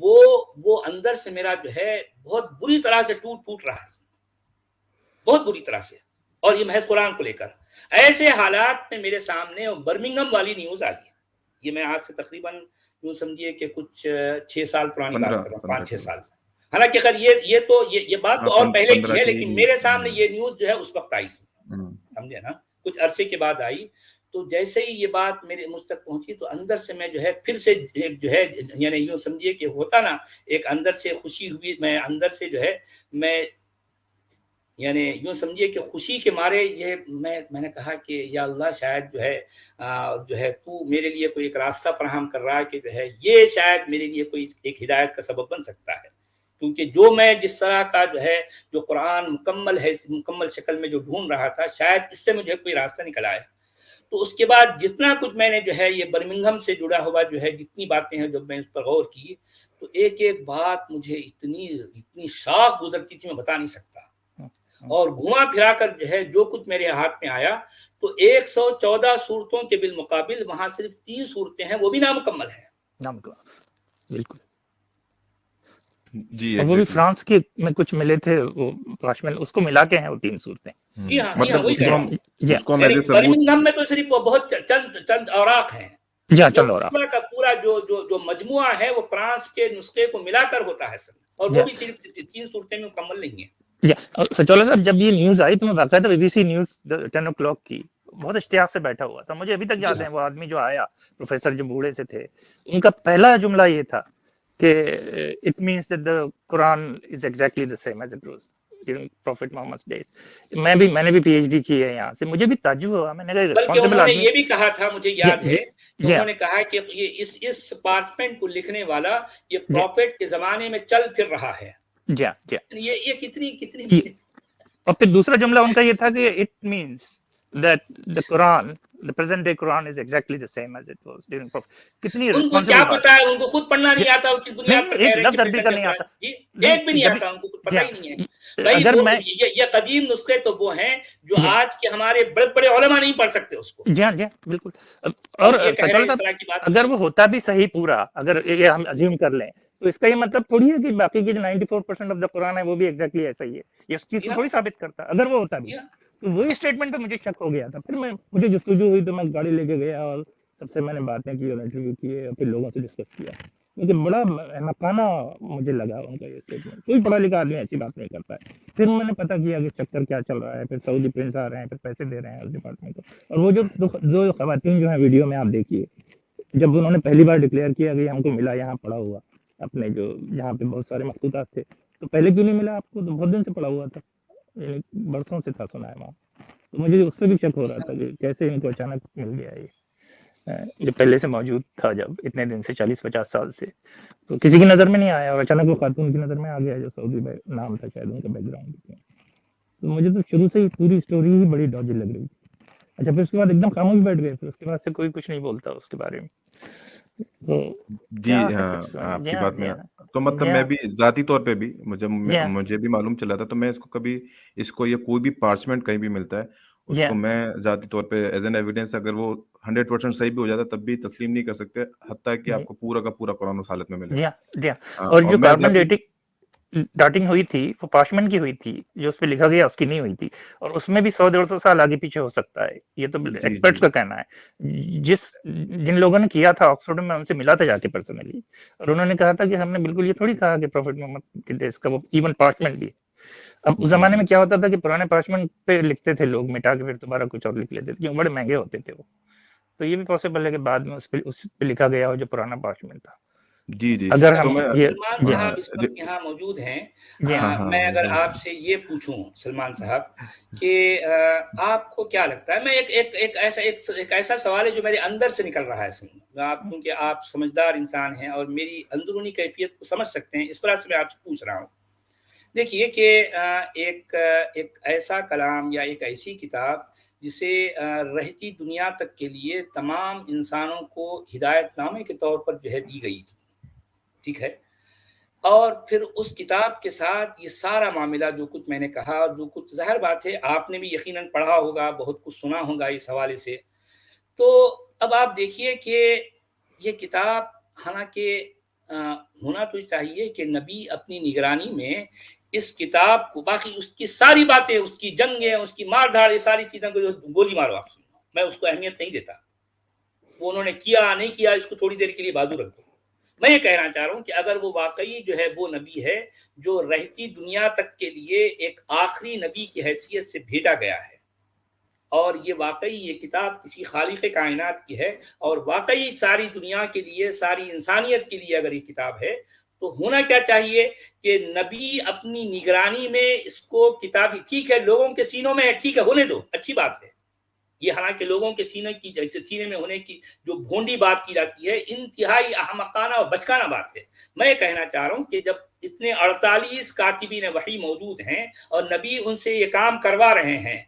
وہ اندر سے میرا جو ہے بہت بری طرح سے ٹوٹ رہا ہے، بہت بری طرح سے. اور یہ محض قرآن کو لے کر ایسے حالات میں میرے سامنے برمنگھم والی نیوز آئی ہے. یہ میں آج سے تقریباً یوں سمجھیے کہ کچھ 6 سال پرانی بات کر رہا ہوں، 5-6 سال. حالانکہ خیر یہ بات تو اور پہلے کی ہے، لیکن میرے سامنے یہ نیوز جو ہے اس وقت آئی، سمجھے نا، کچھ عرصے کے بعد آئی. تو جیسے ہی یہ بات میرے مجھ تک پہنچی تو اندر سے میں جو ہے پھر سے جو ہے یعنی یوں سمجھیے کہ ہوتا نا ایک اندر سے خوشی ہوئی. میں اندر سے جو ہے میں یعنی یوں سمجھیے کہ خوشی کے مارے یہ میں نے کہا کہ یا اللہ شاید جو ہے تو میرے لیے کوئی ایک راستہ فراہم کر رہا ہے کہ جو ہے یہ شاید میرے لیے کوئی ایک ہدایت کا سبب بن سکتا ہے. کیونکہ جو میں جس طرح کا جو ہے جو قرآن مکمل شکل میں جو ڈھونڈ رہا تھا، شاید اس سے مجھے کوئی راستہ نکل آیا. تو اس کے بعد جتنا کچھ میں نے جو ہے یہ برمنگھم سے جڑا ہوا جو ہے جتنی باتیں ہیں جب میں اس پر غور کی تو ایک ایک بات مجھے اتنی شاق گزرتی تھی میں بتا نہیں سکتا. اور گھما پھرا کر جو ہے جو کچھ میرے ہاتھ میں آیا تو 114 صورتوں کے بالمقابل وہاں صرف 3 صورتیں ہیں، وہ بھی نامکمل ہیں. بالکل. جی وہ بھی فرانس کے میں کچھ ملے تھے، وہ پارچمنٹ اس کو ملا کے ہیں وہ 3 صورتیں. جی ہاں مطلب وہی کہہ رہا ہوں. اس کو میں برمنگھم میں تو صرف بہت چند اوراق ہیں. پورا کا پورا جو مجموعہ ہے وہ فرانس کے نسخے کو ملا کر ہوتا ہے سر، اور وہ بھی صرف 3 صورتیں میں مکمل نہیں ہیں. سچولا صاحب جب یہ نیوز آئی تو میں باقاعدہ be B C news 10 o'clock کی بہت اشتیاق سے بیٹھا ہوا تھا. مجھے ابھی تک یاد ہے وہ آدمی جو آیا پروفیسر جو بوڑھے سے تھے، ان کا پہلا جملہ یہ تھا کہ it means that the Quran is exactly the same as it was during Prophet Muhammad's days. میں نے بھی پی ایچ ڈی کی ہے یہاں سے. مجھے بھی تعجب ہوا. میں نے کہا بلکہ انہوں نے یہ بھی کہا تھا، مجھے یاد ہے کہ انہوں نے کہا کہ یہ اس پارچمنٹ کو لکھنے والا یہ پروفیٹ کے زمانے میں چل پھر رہا ہے. یہ کتنی اور پھر دوسرا جملہ ان کا یہ تھا کہ it means that the Quran, the present day Quran is exactly the same as it was during Prophet. کتنی ان کو کیا پتا ہے، ان کو خود پڑھنا نہیں آتا، اس کی بنیاد پر کہہ رہے ہیں کہ نہیں آتا. جی ایک بھی نہیں آتا، ان کو کچھ پتہ ہی نہیں ہے. بھائی یہ قدیم نسخے تو وہ ہیں جو آج کے ہمارے بڑے بڑے علماء نہیں پڑھ سکتے اس کو. جی ہاں بالکل. اور اگر وہ ہوتا بھی صحیح پورا، اگر یہ ہم ازیوم کر لیں تو اس کا یہ مطلب تھوڑی ہے کہ باقی کی جو 94% آف دا قرآن ہے وہ بھی ایگزیکٹلی ایسا ہی ہے. یہ اس چیز کو تھوڑی ثابت کرتا. اگر وہ ہوتا بھی تو وہی اسٹیٹمنٹ پہ مجھے شک ہو گیا تھا. پھر مجھے جستجو ہوئی تو میں گاڑی لے کے گیا اور سب سے میں نے باتیں کی اور انٹرویو کیے اور پھر لوگوں سے ڈسکس کیا. لیکن بڑا احمقانہ مجھے لگا ان کا یہ اسٹیٹمنٹ. کوئی پڑھا لکھا آدمی ایسی بات نہیں کرتا ہے. پھر میں نے پتا کیا کہ چکر کیا چل رہا ہے. پھر سعودی پرنس آ رہے ہیں، پھر پیسے دے رہے ہیں اس ڈپارٹمنٹ کو. اور وہ جو خواتین جو ہیں ویڈیو میں آپ دیکھیے، جب انہوں نے پہلی بار ڈکلیئر کیا کہ ہم کو ملا یہاں پڑا ہوا اپنے جو جہاں پہ بہت سارے مخطوطات تھے، تو پہلے کیوں نہیں ملا آپ کو؟ تو بہت دن سے پڑا ہوا تھا، برسوں سے تھا سنا ہے وہاں. تو مجھے اس پہ بھی شک ہو رہا تھا کہ کیسے ان کو اچانک مل گیا یہ جو پہلے سے موجود تھا جب اتنے دن سے 40-50 سال سے. تو کسی کی نظر میں نہیں آیا اور اچانک وہ خاتون کی نظر میں آ گیا جو سعودی نام تھا شاید ان کا بیک گراؤنڈ. تو مجھے تو شروع سے ہی پوری اسٹوری ہی بڑی ڈاجی لگ رہی تھی. اچھا پھر اس کے بعد ایک دم خاموش بیٹھ گئے. پھر اس کے بعد سے کوئی کچھ نہیں بولتا اس کے بارے میں. جی ہاں آپ کی بات میں تو مطلب میں بھی ذاتی طور پہ بھی مجھے بھی معلوم چلا تھا. تو میں اس کو یہ کوئی بھی پارچمنٹ کہیں بھی ملتا ہے اس کو میں ذاتی طور پہ ایز این ایویڈنس اگر وہ 100% صحیح بھی ہو جاتا تب بھی تسلیم نہیں کر سکتے حتیٰ کہ آپ کو پورا کا پورا قرآن اس حالت میں ملے. اور جو کاربن ڈاٹنگ ہوئی تھی وہ پارچمنٹ کی ہوئی تھی، جو اس پہ لکھا گیا اس کی نہیں ہوئی تھی. اور اس میں بھی 100-150 سال آگے پیچھے ہو سکتا ہے. یہ تو ایکسپرٹس کا کہنا ہے. جن لوگوں نے کیا تھا آکسفورڈ میں ان سے ملا تھا جا کے پرسنلی، اور انہوں نے کہا تھا کہ ہم نے بالکل یہ تھوڑی کہا کہ پروفیٹ محمد کے ڈیز کا وہ ایون پارچمنٹ بھی اب اس زمانے میں کیا ہوتا تھا کہ پرانے پارچمنٹ پہ لکھتے تھے لوگ، مٹا کے پھر دوبارہ کچھ اور لکھ لیتے تھے کیونکہ بڑے مہنگے ہوتے تھے وہ. تو یہ بھی پاسبل ہے کہ بعد میں اس پہ لکھا گیا ہو جو پرانا پارچمنٹ تھا. جی جی اگر تو ہم میں یہ سلمان جی صاحب اس وقت یہاں موجود ہیں. جی ہاں ہاں میں اگر جی آپ سے یہ پوچھوں سلمان صاحب کہ آپ کو کیا لگتا ہے، میں ایک ایسا سوال ہے جو میرے اندر سے نکل رہا ہے. آپ کیونکہ آپ سمجھدار انسان ہیں اور میری اندرونی کیفیت کو سمجھ سکتے ہیں، اس وجہ سے میں آپ سے پوچھ رہا ہوں. دیکھیے کہ ایک ایسا کلام یا ایک ایسی کتاب جسے رہتی دنیا تک کے لیے تمام انسانوں کو ہدایت نامے کے طور پر جو ہے دی گئی تھی، ٹھیک ہے، اور پھر اس کتاب کے ساتھ یہ سارا معاملہ جو کچھ میں نے کہا اور جو کچھ ظاہر بات ہے آپ نے بھی یقیناً پڑھا ہوگا، بہت کچھ سنا ہوگا اس حوالے سے. تو اب آپ دیکھیے کہ یہ کتاب حالانکہ ہونا تو چاہیے کہ نبی اپنی نگرانی میں اس کتاب کو، باقی اس کی ساری باتیں، اس کی جنگیں، اس کی مار دھاڑ، یہ ساری چیزیں کو گولی مارو آپ سنو، میں اس کو اہمیت نہیں دیتا. وہ انہوں نے کیا نہیں کیا اس کو تھوڑی دیر کے لیے بازو رکھ دو. میں یہ کہنا چاہ رہا ہوں کہ اگر وہ واقعی جو ہے وہ نبی ہے جو رہتی دنیا تک کے لیے ایک آخری نبی کی حیثیت سے بھیجا گیا ہے، اور یہ واقعی یہ کتاب کسی خالق کائنات کی ہے، اور واقعی ساری دنیا کے لیے، ساری انسانیت کے لیے اگر یہ کتاب ہے، تو ہونا کیا چاہیے کہ نبی اپنی نگرانی میں اس کو کتابی، ٹھیک ہے لوگوں کے سینوں میں ہے، ٹھیک ہے ہونے دو، اچھی بات ہے. یہ حالانکہ لوگوں کے سینے میں ہونے کی جو بھونڈی بات کی جاتی ہے، انتہائی احمقانہ اور بچکانہ بات ہے. میں یہ کہنا چاہ رہا ہوں کہ جب اتنے 48 کاتبین وحی موجود ہیں اور نبی ان سے یہ کام کروا رہے ہیں،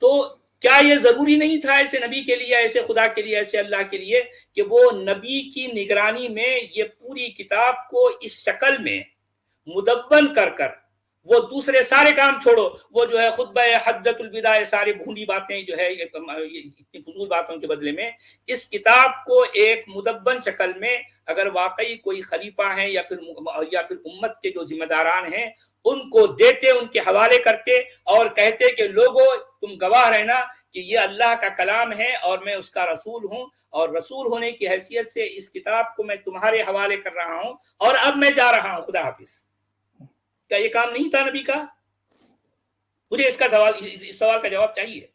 تو کیا یہ ضروری نہیں تھا ایسے نبی کے لیے، ایسے خدا کے لیے، ایسے اللہ کے لیے کہ وہ نبی کی نگرانی میں یہ پوری کتاب کو اس شکل میں مدون کر وہ دوسرے سارے کام چھوڑو، وہ جو ہے خطبہ حجۃ الوداع، ساری بھونڈی باتیں جو ہے اتنی فضول باتوں کے بدلے میں اس کتاب کو ایک مدون شکل میں، اگر واقعی کوئی خلیفہ ہیں یا پھر امت کے جو ذمہ داران ہیں، ان کو دیتے، ان کے حوالے کرتے اور کہتے کہ لوگوں تم گواہ رہنا کہ یہ اللہ کا کلام ہے اور میں اس کا رسول ہوں، اور رسول ہونے کی حیثیت سے اس کتاب کو میں تمہارے حوالے کر رہا ہوں اور اب میں جا رہا ہوں، خدا حافظ. کیا یہ کام نہیں تھا نبی کا؟ مجھے اس سوال کا جواب چاہیے.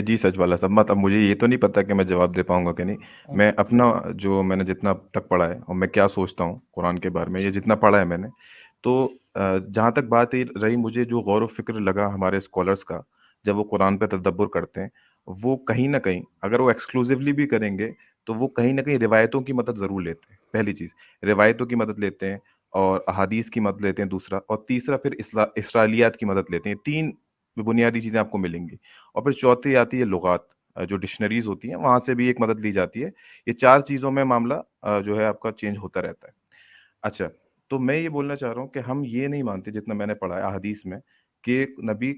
جی سچ والا صاحب، اب مجھے یہ تو نہیں پتا کہ میں جواب دے پاؤں گا کہ نہیں. میں اپنا جو میں نے جتنا تک پڑھا ہے اور میں کیا سوچتا ہوں قرآن کے بارے میں، یہ جتنا پڑھا ہے میں نے، تو جہاں تک بات رہی، مجھے جو غور و فکر لگا ہمارے اسکالرس کا جب وہ قرآن پہ تدبر کرتے ہیں، وہ کہیں نہ کہیں اگر وہ ایکسکلوزیولی بھی کریں گے تو وہ کہیں نہ کہیں روایتوں کی مدد ضرور لیتے ہیں. پہلی چیز روایتوں کی مدد لیتے ہیں، اور احادیث کی مدد لیتے ہیں دوسرا، اور تیسرا پھر اسرائیلیات کی مدد لیتے ہیں. 3 بنیادی چیزیں آپ کو ملیں گی. اور پھر چوتھی آتی ہے لغات، جو ڈکشنریز ہوتی ہیں وہاں سے بھی ایک مدد لی جاتی ہے. یہ 4 چیزوں میں معاملہ جو ہے آپ کا چینج ہوتا رہتا ہے. اچھا، تو میں یہ بولنا چاہ رہا ہوں کہ ہم یہ نہیں مانتے جتنا میں نے پڑھا ہے احادیث میں کہ نبی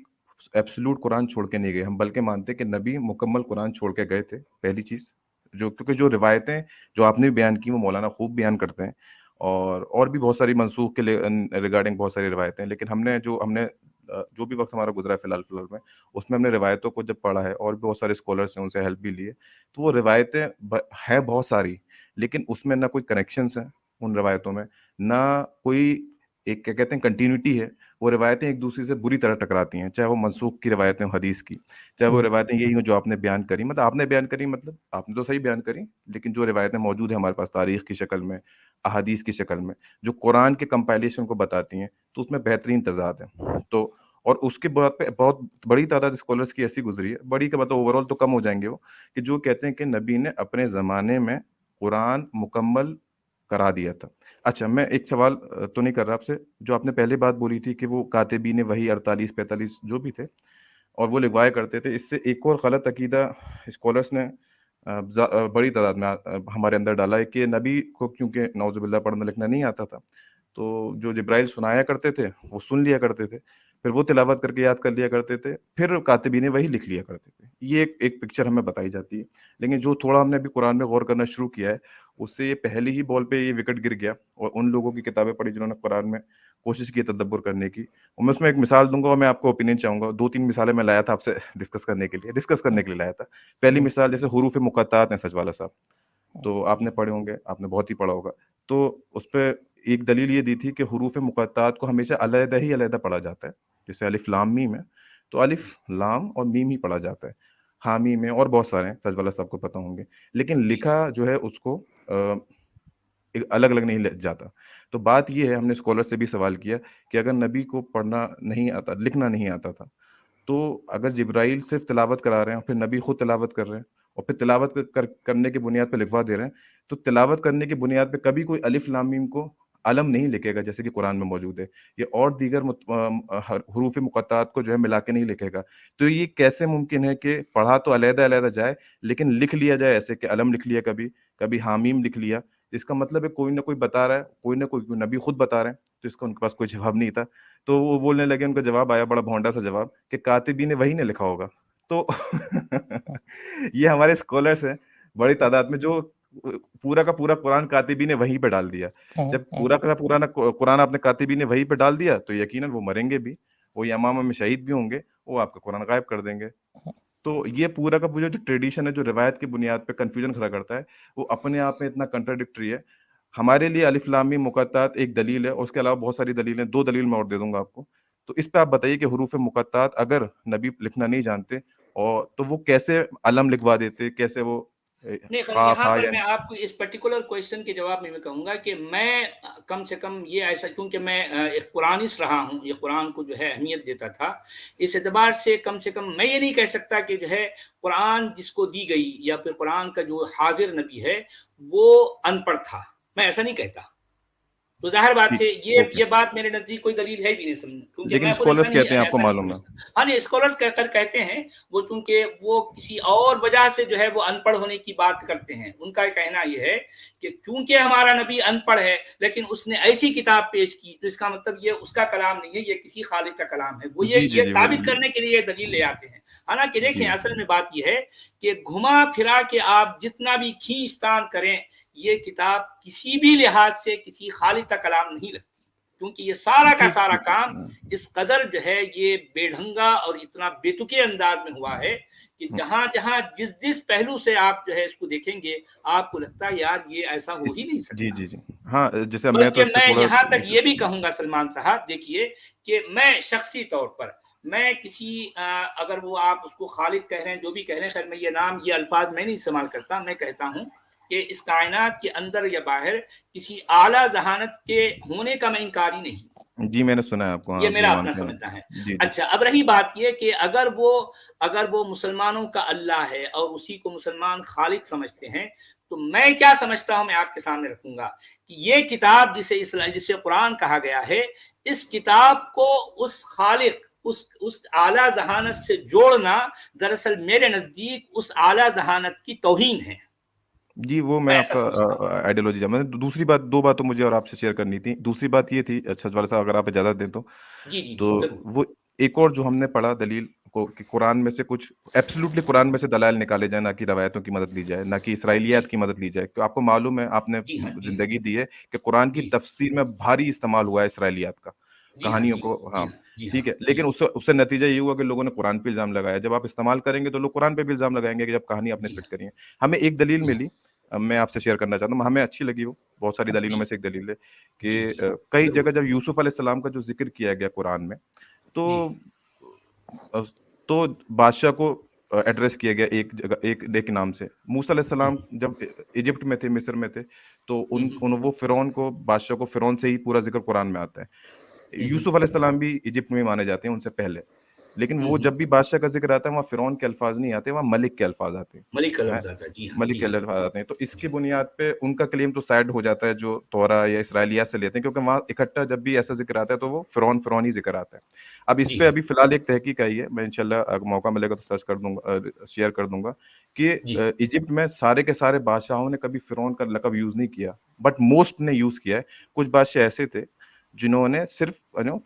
ایبسولوٹ قرآن چھوڑ کے نہیں گئے. ہم بلکہ مانتے کہ نبی مکمل قرآن چھوڑ کے گئے تھے. پہلی چیز کیونکہ جو روایتیں جو آپ نے بیان کی وہ مولانا خوب بیان کرتے ہیں، اور بھی بہت ساری منسوخ کے ریگارڈنگ بہت ساری روایتیں ہیں، لیکن ہم نے جو بھی وقت ہمارا گزرا ہے فی الحال میں، اس میں ہم نے روایتوں کو جب پڑھا ہے اور بھی بہت سارے اسکالرس ہیں ان سے ہیلپ بھی لی ہے، تو وہ روایتیں ہیں بہت ساری، لیکن اس میں نہ کوئی کنیکشنس ہیں ان روایتوں میں، نہ کوئی ایک کیا کہتے ہیں کنٹینیوٹی ہے. وہ روایتیں ایک دوسرے سے بری طرح ٹکراتی ہیں، چاہے وہ منسوخ کی روایتیں ہوں حدیث کی، چاہے وہ روایتیں یہی ہوں جو آپ نے بیان کری. مطلب آپ نے بیان کری، مطلب آپ نے تو صحیح بیان کری، لیکن جو روایتیں موجود ہیں ہمارے پاس تاریخ کی شکل میں، احادیث کی شکل میں، جو قرآن کے کمپائلیشن کو بتاتی ہیں، تو اس میں بہترین تضاد ہے. تو اور اس کے بعد پہ بہت بڑی تعداد اسکالرس کی ایسی گزری ہے، بڑی کا مطلب اوور آل تو کم ہو جائیں گے وہ، کہ جو کہتے ہیں کہ نبی نے اپنے زمانے میں قرآن مکمل کرا دیا تھا. اچھا، میں ایک سوال تو نہیں کر رہا آپ سے، جو آپ نے پہلے بات بولی تھی کہ وہ کاتبین وحی 48-45 جو بھی تھے اور وہ لکھوایا کرتے تھے، اس سے ایک اور غلط عقیدہ اسکالرس نے بڑی تعداد میں ہمارے اندر ڈالا ہے کہ نبی کو کیونکہ نعوذ باللہ پڑھنا لکھنا نہیں آتا تھا، تو جو جبرائیل سنایا کرتے تھے وہ سن لیا کرتے تھے، پھر وہ تلاوت کر کے یاد کر لیا کرتے تھے، پھر کاتبین وحی لکھ لیا کرتے تھے. یہ ایک پکچر ہمیں بتائی جاتی ہے. لیکن جو تھوڑا ہم نے ابھی قرآن میں غور کرنا شروع کیا ہے، اس سے یہ پہلی ہی بال پہ یہ وکٹ گر گیا، اور ان لوگوں کی کتابیں پڑھی جنہوں نے قرآن میں کوشش کی تدبر کرنے کی. اور میں اس میں ایک مثال دوں گا اور میں آپ کو اوپینین چاہوں گا. 2-3 مثالیں میں لایا تھا آپ سے ڈسکس کرنے کے لیے لایا تھا. پہلی مثال جیسے حروف مقطعات ہیں سچ والا صاحب، تو آپ نے پڑھے ہوں گے، آپ نے بہت ہی پڑھا ہوگا. تو اس پہ ایک دلیل یہ دی تھی کہ حروف مقطعات کو ہمیشہ علیحدہ ہی علیحدہ پڑھا جاتا ہے، جیسے الف لام میم ہے تو الف لام اور میم ہی پڑھا جاتا ہے، حامیم ہے اور بہت سارے ہیں، سچ والا سب کو پتہ ہوں گے، لیکن لکھا جو ہے اس کو الگ الگ نہیں جاتا. تو بات یہ ہے، ہم نے اسکالر سے بھی سوال کیا کہ اگر نبی کو پڑھنا نہیں آتا، لکھنا نہیں آتا تھا، تو اگر جبرائیل صرف تلاوت کرا رہے ہیں اور پھر نبی خود تلاوت کر رہے ہیں اور پھر تلاوت کرنے کی بنیاد پہ لکھوا دے رہے ہیں، تو تلاوت کرنے کی بنیاد پہ کبھی کوئی الف لام میم کو علم نہیں لکھے گا جیسے کہ قرآن میں موجود ہے، یہ اور دیگر حروف مقطعات کو جو ہے ملا کے نہیں لکھے گا. تو یہ کیسے ممکن ہے کہ پڑھا تو علیحدہ علیحدہ جائے لیکن لکھ لیا جائے ایسے کہ علم لکھ لیا، کبھی حامیم لکھ لیا؟ اس کا مطلب ہے کوئی نہ کوئی بتا رہا ہے، کوئی نہ کوئی نبی خود بتا رہے ہیں. تو اس کا ان کے پاس کوئی جواب نہیں تھا، تو وہ بولنے لگے، ان کا جواب آیا بڑا بھونڈا سا جواب کہ کاتبین نے وہی نے لکھا ہوگا. تو یہ ہمارے اسکالرس ہیں بڑی تعداد میں جو پورا کا پورا قرآن کاتبین نے وہیں پہ ڈال دیا. جب پورا کا پورا قرآن آپ نے کاتبین نے وہیں پہ ڈال دیا تو یقیناً وہ مریں گے بھی، وہ یمامہ میں شہید بھی ہوں گے، وہ آپ کا قرآن غائب کر دیں گے. تو یہ پورا کا پورا جو ٹریڈیشن ہے، جو روایت کی بنیاد پہ کنفیوژن کھڑا کرتا ہے، وہ اپنے آپ میں اتنا کنٹراڈکٹری ہے. ہمارے لیے الف لام میم مقطعات ایک دلیل ہے، اور اس کے علاوہ بہت ساری دلیلیں، 2 دلیل میں اور دے دوں گا آپ کو. تو اس پہ آپ بتائیے کہ حروف مقطعات اگر نبی لکھنا نہیں جانتے اور تو وہ کیسے علم لکھوا دیتے، کیسے وہ نہیں، قاف یہاں ہا پر یا میں آپ کو اس پرٹیکولر کویشچن کے جواب میں کہوں گا کہ میں کم سے کم یہ ایسا، کیونکہ میں ایک قرآنسٹ رہا ہوں، یہ قرآن کو جو ہے اہمیت دیتا تھا، اس اعتبار سے کم میں یہ نہیں کہہ سکتا کہ جو ہے قرآن جس کو دی گئی یا پھر قرآن کا جو حاضر نبی ہے وہ ان پڑھ تھا، میں ایسا نہیں کہتا. تو ظاہر بات ٹھیک، ہے اوکے. یہ بات میرے نزدیک کوئی دلیل ہے بھی نہیں سمجھ، کیونکہ لیکن میں خود اسکالرس کہتے ہیں، آپ کو ایسا نہیں معلوم ہے. سمجھتا. ہاں نہیں، اسکالرس کہتے ہیں وہ، چونکہ وہ کسی اور وجہ سے جو ہے وہ ان پڑھ ہونے کی بات کرتے ہیں. ان کا کہنا یہ ہے کہ چونکہ ہمارا نبی ان پڑھ ہے لیکن اس نے ایسی کتاب پیش کی، تو اس کا مطلب یہ اس کا کلام نہیں ہے، یہ کسی خالق کا کلام ہے. وہ جی جی یہ جی، ثابت کرنے کے لیے یہ دلیل لے آتے ہیں. حالانکہ دیکھیں، جی اصل میں بات یہ ہے کہ گھما پھرا کے آپ جتنا بھی کھینچ تان کریں، یہ کتاب کسی بھی لحاظ سے کسی خالق کا کلام نہیں لگتی، کیونکہ یہ سارا کا ٹھیک سارا ٹھیک. کام اس قدر جو ہے یہ بے ڈھنگا اور اتنا بے تکے انداز میں ہوا ہے کہ جہاں جہاں جس پہلو سے آپ جو ہے اس کو دیکھیں گے، آپ کو لگتا ہے یار یہ ایسا ہو ہی نہیں جی سکتا. جی جی، ہاں جیسے میں تو بلکہ اس پہ میں تھوڑا یہاں تک یہ بھی کہوں گا سلمان صاحب، دیکھیے کہ میں شخصی طور پر میں کسی اگر وہ آپ اس کو خالق کہہ رہے ہیں، جو بھی کہہ رہے ہیں، خیر میں یہ نام یہ الفاظ میں نہیں استعمال کرتا، میں کہتا ہوں کہ اس کائنات کے اندر یا باہر کسی اعلیٰ ذہانت کے ہونے کا میں انکاری نہیں. جی میں نے سنا ہے آپ کو، ہاں یہ آپ میرا یہ اپنا مانتے ہیں. سمجھنا ہے. جی جی اچھا، اب رہی بات یہ کہ اگر وہ مسلمانوں کا اللہ ہے اور اسی کو مسلمان خالق سمجھتے ہیں، تو میں کیا سمجھتا ہوں میں آپ کے سامنے رکھوں گا کہ یہ کتاب جسے قرآن کہا گیا ہے، اس کتاب کو اس خالق، اس اعلیٰ ذہانت سے جوڑنا دراصل میرے نزدیک اس اعلیٰ ذہانت کی توہین ہے. جی، وہ میں میں آپ ایسا کا سمجھتا ہوں. آئیڈیالوجی جامع. دوسری بات، 2 باتوں مجھے اور آپ سے شیئر کرنی تھی. دوسری بات یہ تھی، سچ والا صاحب اگر آپ اجازت دیں جی جی تو ضرور. وہ ایک اور جو ہم نے پڑھا دلیل کو کہ قرآن میں سے کچھ ایبسلیوٹلی قرآن میں سے دلائل نکالے جائیں، نہ کہ روایتوں کی مدد لی جائے، نہ کہ جی اسرائیلیات کی مدد لی جائے. کہ آپ کو معلوم ہے، آپ نے جی ہاں جی ہاں زندگی دی ہے کہ قرآن کی جی تفسیر میں بھاری استعمال ہوا ہے اسرائیلیات کا، جی ہاں کہانیوں جی کو. جی ہاں ہاں جی ہاں ٹھیک ہے، جی لیکن اس سے نتیجہ یہ ہوا کہ لوگوں نے قرآن پہ الزام لگایا. جب آپ استعمال کریں گے تو لوگ قرآن پہ بھی الزام لگائیں گے کہ جب کہانی آپ نے جی فٹ ہاں کری ہے. ہمیں ایک دلیل جی ہاں ملی، میں آپ سے شیئر کرنا چاہتا ہوں، ہمیں اچھی لگی وہ، بہت ساری دلیلوں جی میں سے ایک دلیل ہے جی کہ جی کئی ضرور. جگہ جب یوسف علیہ السلام کا جو ذکر کیا گیا قرآن میں، تو جی تو بادشاہ کو ایڈریس کیا گیا ایک جگہ، ایک نام سے. موسیٰ علیہ السلام جب ایجپٹ میں تھے، مصر میں تھے، تو وہ فرعون کو، بادشاہ کو فرعون سے ہی پورا ذکر قرآن میں آتا ہے. یوسف علیہ السلام بھی ایجپٹ میں مانے جاتے ہیں ان سے پہلے، لیکن وہ جب بھی بادشاہ کا ذکر آتا ہے وہاں فرعون کے الفاظ نہیں آتے، وہاں ملک کے الفاظ آتے ملک کا ہیں. لفظ آتا ہے. جی ہاں ملک جی کے ہاں الفاظ آتے ہیں. تو اس کی جی بنیاد پہ ان کا کلیم تو سائڈ ہو جاتا ہے جو تورا یا اسرائیلیات سے لیتے ہیں، کیونکہ وہاں اکٹھا جب بھی ایسا ذکر آتا ہے تو وہ فرعون ہی ذکر آتا ہے. اب اس جی پہ ہاں ابھی فی الحال ایک تحقیق آئی ہے، میں انشاءاللہ اگر موقع ملے گا تو سرچ کر دوں گا، شیئر کر دوں گا کہ جی ایجپٹ میں سارے کے سارے بادشاہوں نے کبھی فرعون کا لقب یوز نہیں کیا، بٹ موسٹ نے یوز کیا ہے. کچھ بادشاہ ایسے تھے جنہوں نے صرف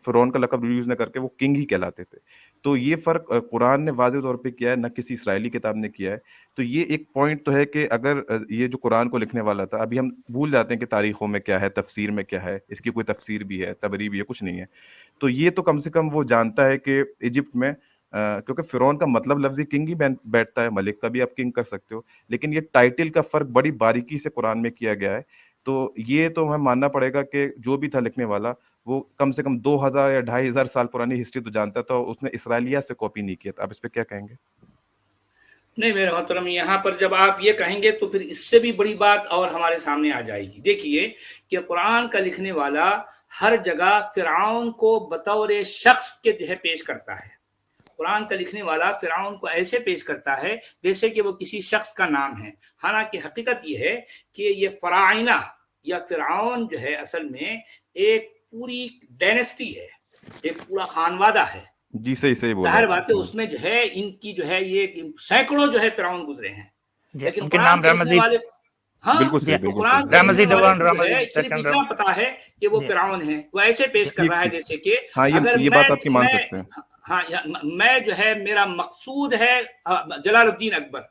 فرعون کا لقب یوز نہ کر کے وہ کنگ ہی کہلاتے تھے. تو یہ فرق قرآن نے واضح طور پہ کیا ہے، نہ کسی اسرائیلی کتاب نے کیا ہے. تو یہ ایک پوائنٹ تو ہے کہ اگر یہ جو قرآن کو لکھنے والا تھا، ابھی ہم بھول جاتے ہیں کہ تاریخوں میں کیا ہے، تفسیر میں کیا ہے، اس کی کوئی تفسیر بھی ہے، تبری بھی ہے، کچھ نہیں ہے. تو یہ تو کم سے کم وہ جانتا ہے کہ ایجپٹ میں کیونکہ فرعون کا مطلب لفظی کنگ ہی بیٹھتا ہے، ملک کا بھی آپ کنگ کر سکتے ہو، لیکن یہ ٹائٹل کا فرق بڑی باریکی سے قرآن میں کیا گیا ہے تو یہ تو ہمیں ماننا پڑے گا کہ جو بھی تھا لکھنے والا وہ کم سے کم 2000 یا 2500 سال پرانی ہسٹری تو جانتا تھا، اور اس نے اسرائیلیہ سے کاپی نہیں کیا تھا. آپ اس پہ کیا کہیں گے؟ نہیں میرے محترم، یہاں پر جب آپ یہ کہیں گے تو پھر اس سے بھی بڑی بات اور ہمارے سامنے آ جائے گی. دیکھیے کہ قرآن کا لکھنے والا ہر جگہ فرعون کو بطور شخص کے جو ہے پیش کرتا ہے. قرآن کا لکھنے والا فرعون کو ایسے پیش کرتا ہے جیسے کہ وہ کسی شخص کا نام ہے، حالانکہ حقیقت یہ ہے کہ یہ فراعنہ یا فرعون جو ہے اصل میں ایک پوری ڈائنسٹی ہے، ایک پورا خانوادہ ہے. جی صحیح بولا. ظاہر بات ہے اس میں جو ہے ان کی جو ہے یہ سینکڑوں جو ہے فرعون گزرے ہیں، لیکن ان کے قرآن نام کے لکھنے والے بالکل صحیح، تو بالکل قرآن صحیح. کے لکھنے والے رمضی کو جو ہے صرف اتنا پتا ہے کہ وہ فرعون ہیں، وہ ایسے پیش کر رہا ہے جیسے کہ ہاں اگر یہ بات آپ کی مان سکتے ہیں. ہاں میں جو ہے میرا مقصود ہے جلال الدین اکبر،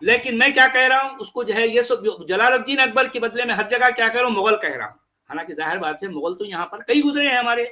لیکن میں کیا کہہ رہا ہوں اس کو جو ہے یہ سب جلال الدین اکبر کے بدلے میں ہر جگہ کیا کہہ رہا ہوں مغل کہہ رہا ہوں. حالانکہ ظاہر بات ہے مغل تو یہاں پر کئی گزرے ہیں ہمارے،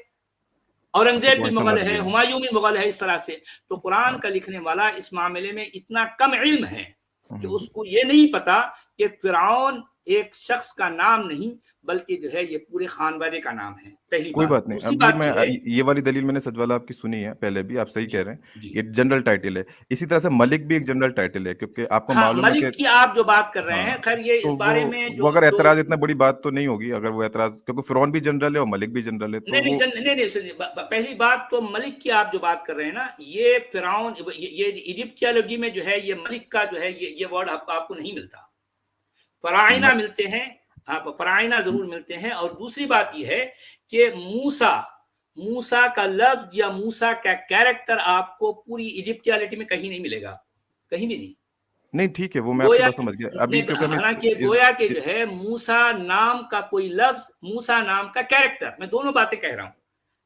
اورنگزیب بھی مغل ہے، ہمایوں بھی مغل ہے، اس طرح سے. تو قرآن کا لکھنے والا اس معاملے میں اتنا کم علم ہے کہ اس کو یہ نہیں پتا کہ فرعون ایک شخص کا نام نہیں بلکہ جو ہے یہ پورے خانوادے کا نام ہے. پہلی کوئی بات بات نہیں. دوسری ابھی بات میں یہ ہے یہ والی دلیل میں نے سجوالہ آپ کی سنی ہے پہلے بھی، آپ صحیح کہہ رہے ہیں، جی یہ جنرل ٹائٹل ہے. اسی طرح سے ملک بھی ایک جنرل ٹائٹل ہے، کیونکہ آپ کو ہاں معلوم ہے کہ ملک کی آپ جو بات کر رہے ہیں خیر یہ تو اس بارے میں وہ اگر اعتراض اتنا بڑی بات تو نہیں ہوگی اگر وہ اعتراض، کیونکہ فرعون بھی جنرل ہے اور ملک بھی جنرل ہے. تو نہیں پہلی بات تو ملک کی آپ جو بات کر رہے ہیں نا، یہ فرعون یہ ایجپٹیالوجی میں جو ہے یہ ملک کا جو ہے یہ ورڈ آپ کو نہیں ملتا. فراعنہ ملتے ہیں، فراعنہ ضرور ملتے ہیں. اور دوسری بات یہ ہے کہ موسیٰ کا لفظ یا موسیٰ کا کیریکٹر آپ کو پوری ایجپٹیالٹی میں کہیں نہیں ملے گا، کہیں بھی نہیں. نہیں ٹھیک ہے، وہ میں آپ کی بات سمجھ گیا. ابھی حالانکہ گویا کہ جو ہے موسیٰ نام کا کوئی لفظ، موسیٰ نام کا کیریکٹر، میں دونوں باتیں کہہ رہا ہوں،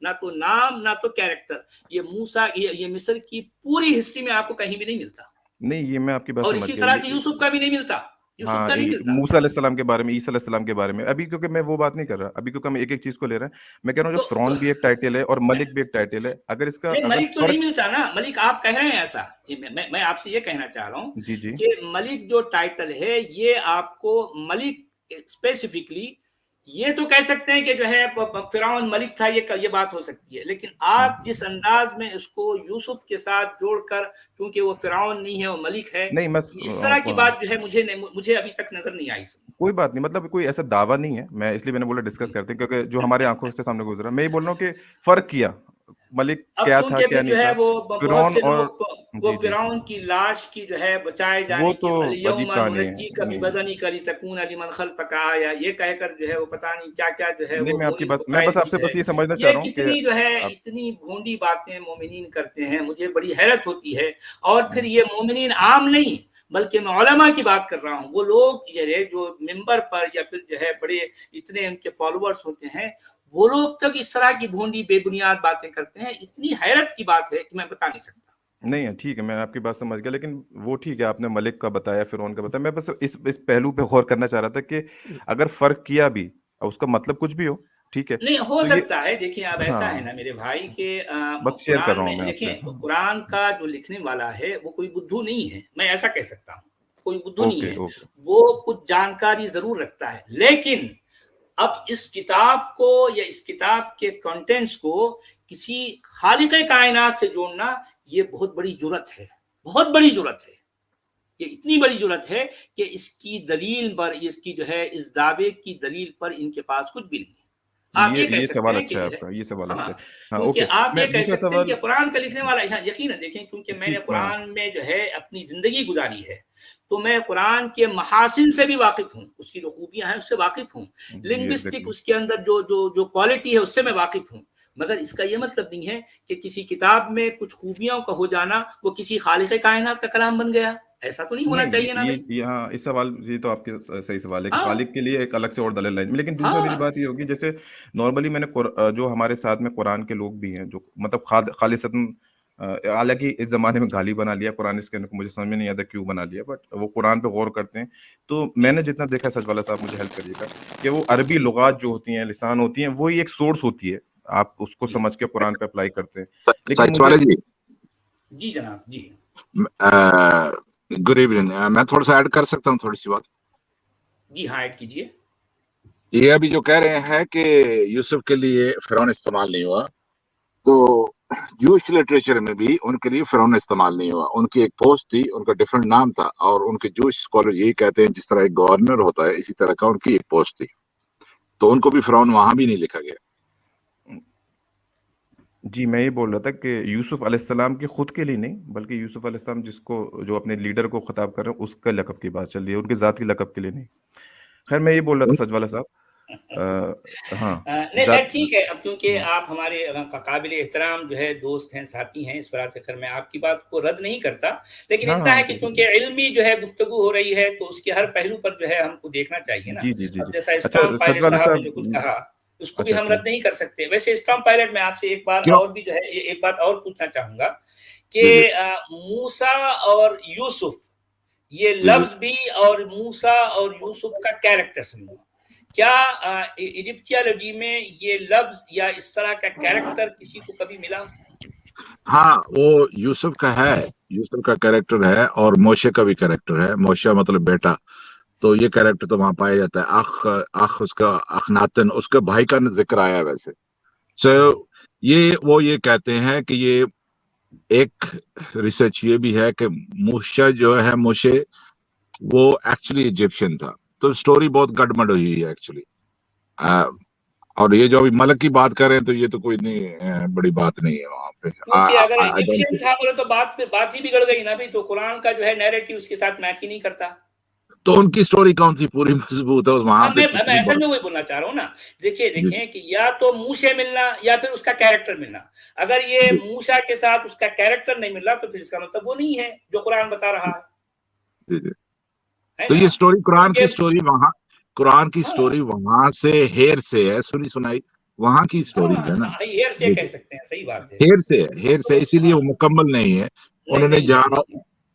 نہ تو نام نہ تو کیریکٹر. یہ موسیٰ یہ مصر کی پوری ہسٹری میں آپ کو کہیں بھی نہیں ملتا. نہیں یہ میں آپ کی بات اور سمجھ اسی گیا. طرح سے یوسف کا بھی نہیں ملتا، یوسف کا نہیں ملتا. موسیٰ علیہ السلام کے بارے میں، عیسیٰ علیہ السلام کے بارے میں ابھی، کیونکہ میں وہ بات نہیں کر رہا ابھی، کیونکہ ہم ایک ایک چیز کو لے رہے ہیں. میں کہہ رہا ہوں جو فرعون بھی ایک ٹائٹل ہے اور ملک بھی ایک ٹائٹل ہے. اگر اس کا ملک تو نہیں ملتا نا، ملک آپ کہہ رہے ہیں ایسا. میں آپ سے یہ کہنا چاہ رہا ہوں کہ ملک جو ٹائٹل ہے یہ آپ کو ملک اسپیسیفکلی یہ تو کہہ سکتے ہیں کہ جو ہے فرعون ملک تھا، یہ بات ہو سکتی ہے. لیکن آپ جس انداز میں اس کو یوسف کے ساتھ جوڑ کر، کیونکہ وہ فرعون نہیں ہے وہ ملک ہے، اس طرح کی بات جو ہے مجھے ابھی تک نظر نہیں آئی. کوئی بات نہیں، مطلب کوئی ایسا دعویٰ نہیں ہے، میں اس لیے میں نے بولا ڈسکس کرتے ہیں کیونکہ جو ہمارے آنکھوں سے سامنے گزرا. میں یہ بول رہا ہوں کہ فرق کیا ملک کیا تھا کیا نہیں تھا. فرعون اور وہ فرعون کی لاش کی جو ہے بچائے جانے کی الیوم ننجیک ببدنک لتکون لمن خلفک آیہ، یہ کہہ کر جو ہے وہ پتہ نہیں کیا کیا جو ہے وہ میں آپ کی بات، میں بس آپ سے بس یہ سمجھنا چاہ رہا ہوں کہ کتنی جو ہے اتنی بھونڈی باتیں مومنین کرتے ہیں، مجھے بڑی حیرت ہوتی ہے. اور پھر یہ مومنین عام نہیں بلکہ میں علماء کی بات کر رہا ہوں، وہ لوگ جو ممبر پر یا پھر جو ہے بڑے اتنے ان کے فالوورز ہوتے ہیں، وہ لوگ تک اس طرح کی بھونڈی بے بنیاد باتیں کرتے ہیں. اتنی حیرت کی بات ہے کہ میں بتا نہیں سکتا. نہیں ٹھیک ہے، میں آپ کی بات سمجھ گیا. لیکن وہ ٹھیک ہے، آپ نے ملک کا بتایا، فرعون کا بتایا. میں بس اس پہلو پہ غور کرنا چاہ رہا تھا کہ اگر فرق کیا بھی اور اس کا مطلب کچھ بھی ہو، ٹھیک ہے نہیں ہو سکتا ہے. دیکھیں اب ایسا ہے نا میرے بھائی کہ بس شیئر کر رہا ہوں میں دیکھیں قرآن کا جو لکھنے والا ہے وہ کوئی بدھو نہیں ہے، میں ایسا کہہ سکتا ہوں. کوئی بدھو نہیں ہے، وہ کچھ جانکاری ضرور رکھتا ہے. لیکن اب اس کتاب کو یا اس کتاب کے کنٹینٹس کو کسی خالق کائنات سے جوڑنا یہ بہت بڑی جرات ہے، بہت بڑی جرات ہے. یہ اتنی بڑی جرات ہے کہ اس کی دلیل پر، اس کی جو ہے اس دعوے کی دلیل پر ان کے پاس کچھ بھی نہیں ہے. آپ یہ کہہ سکتے ہیں کہ یہ سوال اچھا ہے، کیونکہ آپ یہ کہہ سکتے ہیں کہ قرآن کا لکھنے والا، یقیناً دیکھیں کیونکہ میں نے قرآن میں جو ہے اپنی زندگی گزاری ہے تو میں قرآن کے محاسن سے بھی واقف ہوں، اس کی جو خوبیاں ہیں اس سے واقف ہوں، لنگوسٹک اس کے اندر جو کوالٹی ہے اس سے میں واقف ہوں. مگر اس کا یہ مطلب نہیں ہے کہ کسی کتاب میں کچھ خوبیوں کا ہو جانا وہ کسی خالق کائنات کا کلام بن گیا. ایسا تو نہیں ہونا چاہیے نا. یہاں اس سوال یہ تو آپ کے صحیح سوال ہے کہ خالق کے لیے ایک الگ سے اور دلیل لائن. لیکن دوسرا میری بات یہ ہوگی، جیسے نارملی میں نے جو ہمارے ساتھ میں قرآن کے لوگ بھی ہیں جو مطلب خالصتاً، حالانکہ اس زمانے میں گالی بنا لیا قرآن، اس کے مجھے سمجھ میں نہیں آتا کیوں بنا لیا، بٹ وہ قرآن پہ غور کرتے ہیں. تو میں نے جتنا دیکھا، سچ والا صاحب مجھے ہیلپ کریے گا، کہ وہ عربی لغات جو ہوتی ہیں، لسان ہوتی ہیں، وہی ایک سورس ہوتی ہے، آپ اس کو سمجھ کے قرآن پہ اپلائی کرتے ہیں. جی جناب. جی گڈ ایوننگ. میں تھوڑا سا ایڈ کر سکتا ہوں تھوڑی سی بات؟ جی ہاں ایڈ کیجیے. یہ ابھی جو کہہ رہے ہیں کہ یوسف کے لیے فرعون استعمال نہیں ہوا، تو جوش لٹریچر میں بھی ان کے لیے فرعون استعمال نہیں ہوا. ان کی ایک پوسٹ تھی، ان کا ڈفرنٹ نام تھا، اور ان کے جوش اسکالر یہی کہتے ہیں جس طرح ایک گورنر ہوتا ہے اسی طرح کا ان کی ایک پوسٹ تھی، تو ان کو بھی فرعون وہاں بھی نہیں لکھا گیا. جی میں یہ بول رہا تھا کہ یوسف علیہ السلام کے خود کے لیے نہیں، بلکہ یوسف علیہ السلام جس کو جو اپنے لیڈر کو خطاب کر رہے ہیں اس کا لقب کی بات چل رہی ہے، ان کے ذاتی لقب کے لیے نہیں. خیر میں یہ بول رہا تھا سجوالہ صاحب ہاں نہیں خیر ٹھیک ہے. اب چونکہ آپ ہمارے قابل احترام جو ہے دوست ہیں، ساتھی ہیں، اس وجہ سے خیر میں آپ کی بات کو رد نہیں کرتا، لیکن اتنا ہے کہ چونکہ علمی جو ہے گفتگو ہو رہی ہے تو اس کے ہر پہلو پر جو ہے ہم کو دیکھنا چاہیے نا. جی جی جی اب جی جیسا اچھا اسٹام پائلٹ سجوالہ صاحب نے صاحب جو کچھ کہا اس کو بھی اچھا ہم اچھا رد نہیں کر سکتے. ویسے اسٹام پائلٹ میں آپ سے ایک بات کیوں؟ اور بھی جو ہے ایک بات اور پوچھنا چاہوں گا کہ جی جی موسیٰ اور یوسف یہ جی جی لفظ بھی اور موسیٰ اور یوسف کا کیریکٹر سمجھو، کیا ایجپٹیالوجی میں یہ لفظ یا اس طرح کا کیریکٹر کسی کو کبھی ملا؟ ہاں وہ یوسف کا ہے، یوسف کا کریکٹر ہے، اور موشے کا بھی کریکٹر ہے. موشے مطلب بیٹا، تو یہ کریکٹر تو وہاں پایا جاتا ہے. اخ اس کا اخناتن اس کے بھائی کا ذکر آیا ہے ویسے. سو وہ یہ کہتے ہیں کہ یہ ایک ریسرچ یہ بھی ہے کہ موشے جو ہے موشے وہ ایکچولی ایجپشین تھا. تو سٹوری بہت گڑبڑ ہوئی ہے ایکچولی. اور یہ جو ابھی ملک کی بات کر رہے ہیں تو یہ تو کوئی نہیں بڑی بات نہیں ہے وہاں پہ. کیونکہ اگر ایجپشین تھا بولے تو بات ہی بگڑ گئی نا بھی، تو قرآن کا جو ہے نیریٹو اس کے ساتھ میچ ہی نہیں کرتا. تو ان کی سٹوری کون سی پوری مضبوط ہے وہاں پہ؟ میں ایسا میں وہی بولنا چاہ رہا ہوں نا. دیکھیں کہ یا تو موسیٰ ملنا یا پھر اس کا کیریکٹر ملنا. اگر یہ موسیٰ کے ساتھ اس کا کیریکٹر نہیں مل رہا تو پھر اس کا مطلب وہ نہیں ہے جو قرآن بتا رہا ہے. تو یہ سٹوری قرآن کی سٹوری وہاں سے ہیر سے ہے، سنائی وہاں کی سٹوریز ہے نا. ہیر سے کہہ سکتے ہیں، صحیح بات ہے. ہیر سے اسی لیے وہ مکمل نہیں ہے. انہوں نے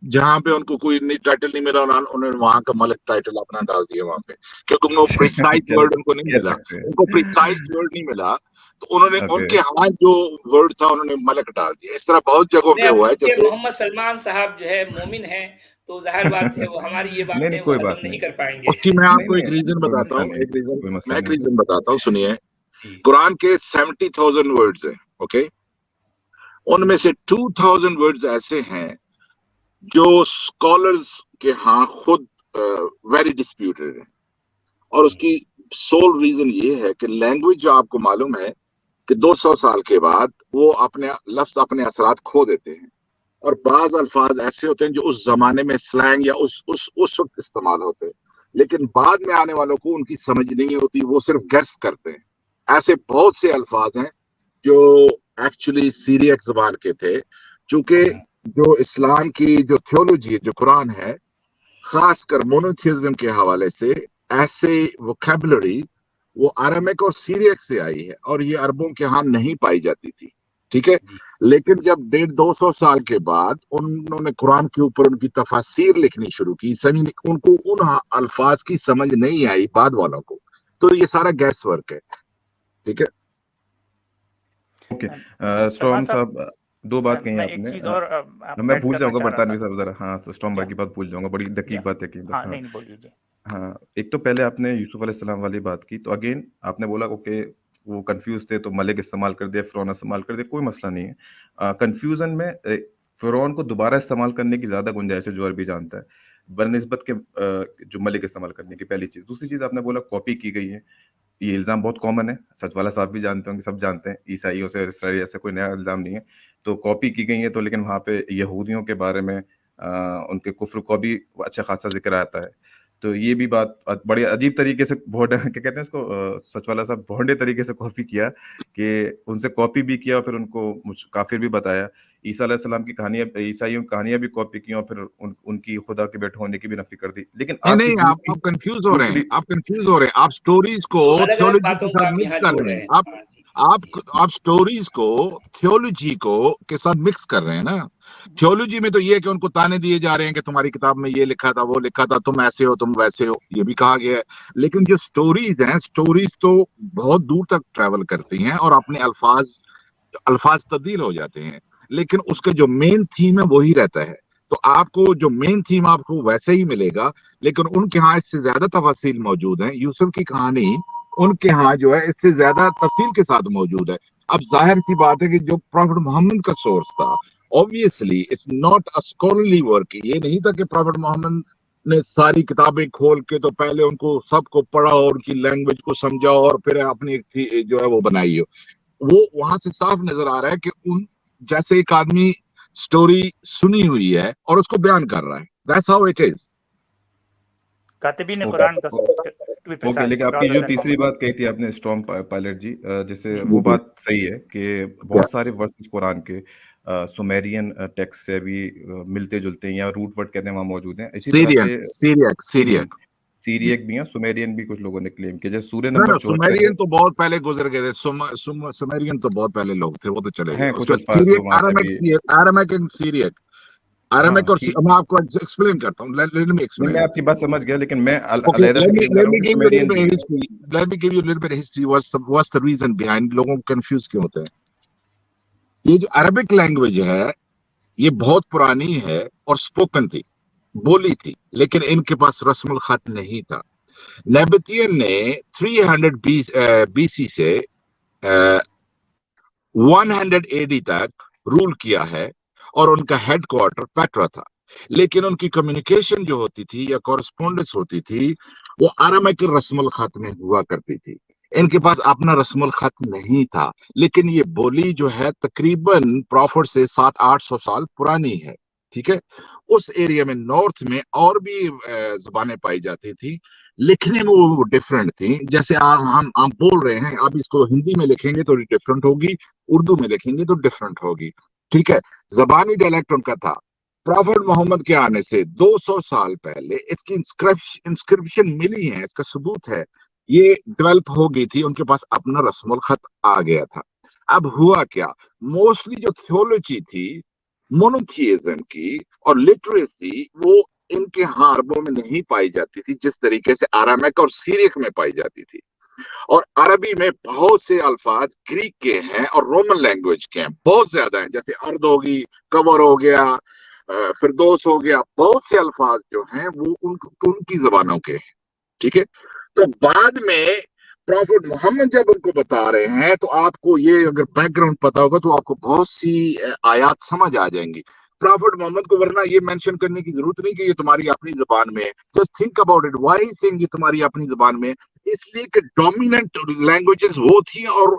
جہاں پہ ان کو کوئی ٹائٹل نہیں ملا انہوں نے وہاں کا ملک ٹائٹل اپنا ڈال دیا وہاں پہ، کیونکہ وہ پریسائز ورڈ ان کو نہیں ملا. ان کو پریسائز ورڈ نہیں ملا تو انہوں نے ان کے ہاں جو ورڈ تھا انہوں نے ملک ڈال دیا. اس طرح بہت جگہوں پہ ہوا ہے. جیسے محمد سلمان صاحب جو ہے مومن ہیں تو ظاہر بات ہے وہ ہماری یہ باتیں وہ ہضم نہیں کر پائیں گے. اس کی میں آپ کو ایک ریزن بتاتا ہوں. میں ایک ریزن بتاتا ہوں، سنیے. قرآن کے 70,000 ورڈز ہیں، اوکے. ان میں سے 2,000 ورڈز ایسے ہیں جو اسکالرز کے ہاں خود ویری ڈسپیوٹڈ ہیں. اور اس کی سول ریزن یہ ہے کہ لینگویج جو آپ کو معلوم ہے کہ 200 سال کے بعد وہ اپنے لفظ اپنے اثرات کھو دیتے ہیں، اور بعض الفاظ ایسے ہوتے ہیں جو اس زمانے میں سلینگ یا اس وقت استعمال ہوتے ہیں، لیکن بعد میں آنے والوں کو ان کی سمجھ نہیں ہوتی، وہ صرف گیس کرتے ہیں. ایسے بہت سے الفاظ ہیں جو ایکچولی سیریک زبان کے تھے. چونکہ جو اسلام کی جو تھیولوجی ہے، جو قرآن ہے، خاص کر مونوتھیزم کے حوالے سے ایسے ووکیبلری وہ ارامک اور سیریک سے آئی ہے، اور یہ عربوں کے ہاں نہیں پائی جاتی تھی. ٹھیک ہے. لیکن جب 150-200 سال کے بعد انہوں نے قرآن کے اوپر ان کی تفاسیر لکھنی شروع کی، ان کو ان الفاظ کی سمجھ نہیں آئی بعد والوں کو. تو یہ سارا گیس ورک ہے. ٹھیک ہے. اوکے اسٹرام صاحب دو بات کہی آپ نے، میں بھول جاؤں گا برطانوی صاحب ذرا. ہاں اسٹرام بھائی کی بات بھول جاؤں گا، بڑی دقیق بات ہے. ہاں ایک تو پہلے آپ نے یوسف علیہ السلام والی بات کی، تو اگین آپ نے بولا کہ وہ کنفیوز تھے تو ملک استعمال کر دیا، فرعون استعمال کر دیا. کوئی مسئلہ نہیں ہے. کنفیوژن میں فرعون کو دوبارہ استعمال کرنے کی زیادہ گنجائش ہے جو عربی جانتا ہے بنسبت کے جو ملک استعمال کرنے کی. پہلی چیز. دوسری چیز آپ نے بولا کاپی کی گئی ہے. یہ الزام بہت کامن ہے، سچوالہ صاحب بھی جانتے ہوں گے، سب جانتے ہیں. عیسائیوں سے اسرائیلیوں سے کوئی نیا الزام نہیں ہے. تو کاپی کی گئی ہے تو لیکن وہاں پہ یہودیوں کے بارے میں ان کے کفر کو بھی اچھا خاصا ذکر آتا ہے. تو یہ بھی بات بڑے عجیب طریقے سے کیا کہتے ہیں اس کو سچوالہ صاحب بھونڈے طریقے سے کاپی کیا، کہ ان سے کاپی بھی کیا اور پھر ان کو کافر بھی بتایا. عیسیٰ علیہ السلام کی کہانیاں، عیسائیوں کی کہانیاں بھی کاپی کی اور پھر ان کی خدا کے بیٹے ہونے کی بھی نفی کر دی. لیکن آپ کنفیوز ہو رہے ہیں، آپ سٹوریز کو تھیولوجی کے ساتھ مکس کر رہے ہیں. آپ سٹوریز کو تھیولوجی کے ساتھ مکس کر رہے ہیں نا. تھیولوجی میں تو یہ کہ ان کو تانے دیے جا رہے ہیں کہ تمہاری کتاب میں یہ لکھا تھا، وہ لکھا تھا، تم ایسے ہو، تم ویسے ہو، یہ بھی کہا گیا ہے. لیکن جو سٹوریز ہیں، سٹوریز تو بہت دور تک ٹریول کرتی ہیں اور اپنے الفاظ تبدیل ہو جاتے ہیں، لیکن اس کا جو مین تھیم ہے وہی رہتا ہے. تو آپ کو جو مین تھیم آپ کو ویسے ہی ملے گا، لیکن ان کے ہاں اس سے زیادہ تفاصیل موجود ہیں. یوسف کی کہانی ان کے ہاں جو ہے اس سے زیادہ تفصیل کے ساتھ موجود ہے. اب ظاہر سی بات ہے کہ جو پروفٹ محمد کا سورس تھا obviously it's not a scholarly work. یہ نہیں تھا کہ پروفٹ محمد نے ساری کتابیں کھول کے تو پہلے ان کو سب کو پڑھا اور ان کی لینگویج کو سمجھا اور پھر اپنی جو ہے وہ بنائی ہو. وہ وہاں سے صاف نظر آ رہا ہے کہ ان جیسے ایک آدمی سٹوری سنی ہوئی ہے اور اس کو بیان کر رہا ہے. That's how it is. کاتبین قرآن کا اوکے. لیکن آپ کی جو تیسری بات کہی تھی آپ نے اسٹرام پائلٹ جی, جیسے وہ بات صحیح ہے کہ بہت سارے ورسز قرآن کے سومیرین ٹیکسٹ سے بھی ملتے جلتے ہیں یا روٹ ورڈ کہتے ہیں وہاں موجود ہیں. اسی طرح سے سیریک بھی ہیں, سومیرین بھی کچھ لوگوں نے کلیم کیا. جیسے سورہ نمبر 74 سومیرین تو بہت پہلے گزر گئے تھے. سومیرین تو بہت پہلے لوگ تھے, وہ تو چلے گئے. کچھ الفاظ جو وہاں سے ارامک اینڈ سیریک, ارامک اور میں آپ کو ایکسپلین کرتا ہوں. میں آپ کی بات سمجھ گیا, لیکن میں علیحدہ سے let me give you a little bit of history. What's the reason behind لوگوں کو کنفیوز کیوں ہوتے ہیں. یہ جو عربک لینگویج ہے یہ بہت پرانی ہے اور اسپوکن تھی, بولی تھی, لیکن ان کے پاس رسم الخط نہیں تھا. نیبتین نے 300 BC سے 100 AD تک رول کیا ہے اور ان کا ہیڈ کوارٹر پیٹرا تھا. لیکن ان کی کمیونیکیشن جو ہوتی تھی یا کورسپونڈنس ہوتی تھی وہ ارامک رسم الخط میں ہوا کرتی تھی. ان کے پاس اپنا رسم الخط نہیں تھا, لیکن یہ بولی جو ہے تقریباً پروفٹ سے 700-800 سال پرانی ہے. ٹھیک ہے. اس ایریا میں نارتھ میں اور بھی زبانیں پائی جاتی تھی, لکھنے میں وہ ڈفرینٹ تھیں. جیسے ہم بول رہے ہیں, آپ اس کو ہندی میں لکھیں گے تو ڈفرینٹ ہوگی, اردو میں لکھیں گے تو ڈفرینٹ ہوگی. ٹھیک ہے. زبانی ڈائلیکٹ ان کا تھا. پروفٹ محمد کے آنے سے 200 سال پہلے اس کی انسکرپشن ملی ہے, اس کا ثبوت ہے, یہ ڈیولپ ہو گئی تھی. ان کے پاس اپنا رسم الخط آ گیا تھا. اب ہوا کیا, موسٹلی جو تھیولوجی تھی مونوتھیزم کی اور لٹریسی وہ ان کے ہاں عربوں میں نہیں پائی جاتی تھی جس طریقے سے ارامک اور سیریک میں پائی جاتی تھی. اور عربی میں بہت سے الفاظ گریک کے ہیں اور رومن لینگویج کے ہیں, بہت زیادہ ہیں. جیسے ارد ہوگی, کور ہو گیا, فردوس ہو گیا, بہت سے الفاظ جو ہیں وہ ان کی زبانوں کے ہیں. ٹھیک ہے. تو بعد میں پروفٹ محمد جب ان کو بتا رہے ہیں تو آپ کو یہ اگر بیک گراؤنڈ پتا ہوگا تو آپ کو بہت سی آیات سمجھ آ جائیں گی. پروفٹ محمد کو ورنہ یہ مینشن کرنے کی ضرورت نہیں کہ یہ تمہاری اپنی زبان میں ہے. Just think about it, why saying یہ تمہاری اپنی زبان میں, اس لیے کہ ڈومیننٹ لینگویجز وہ تھی اور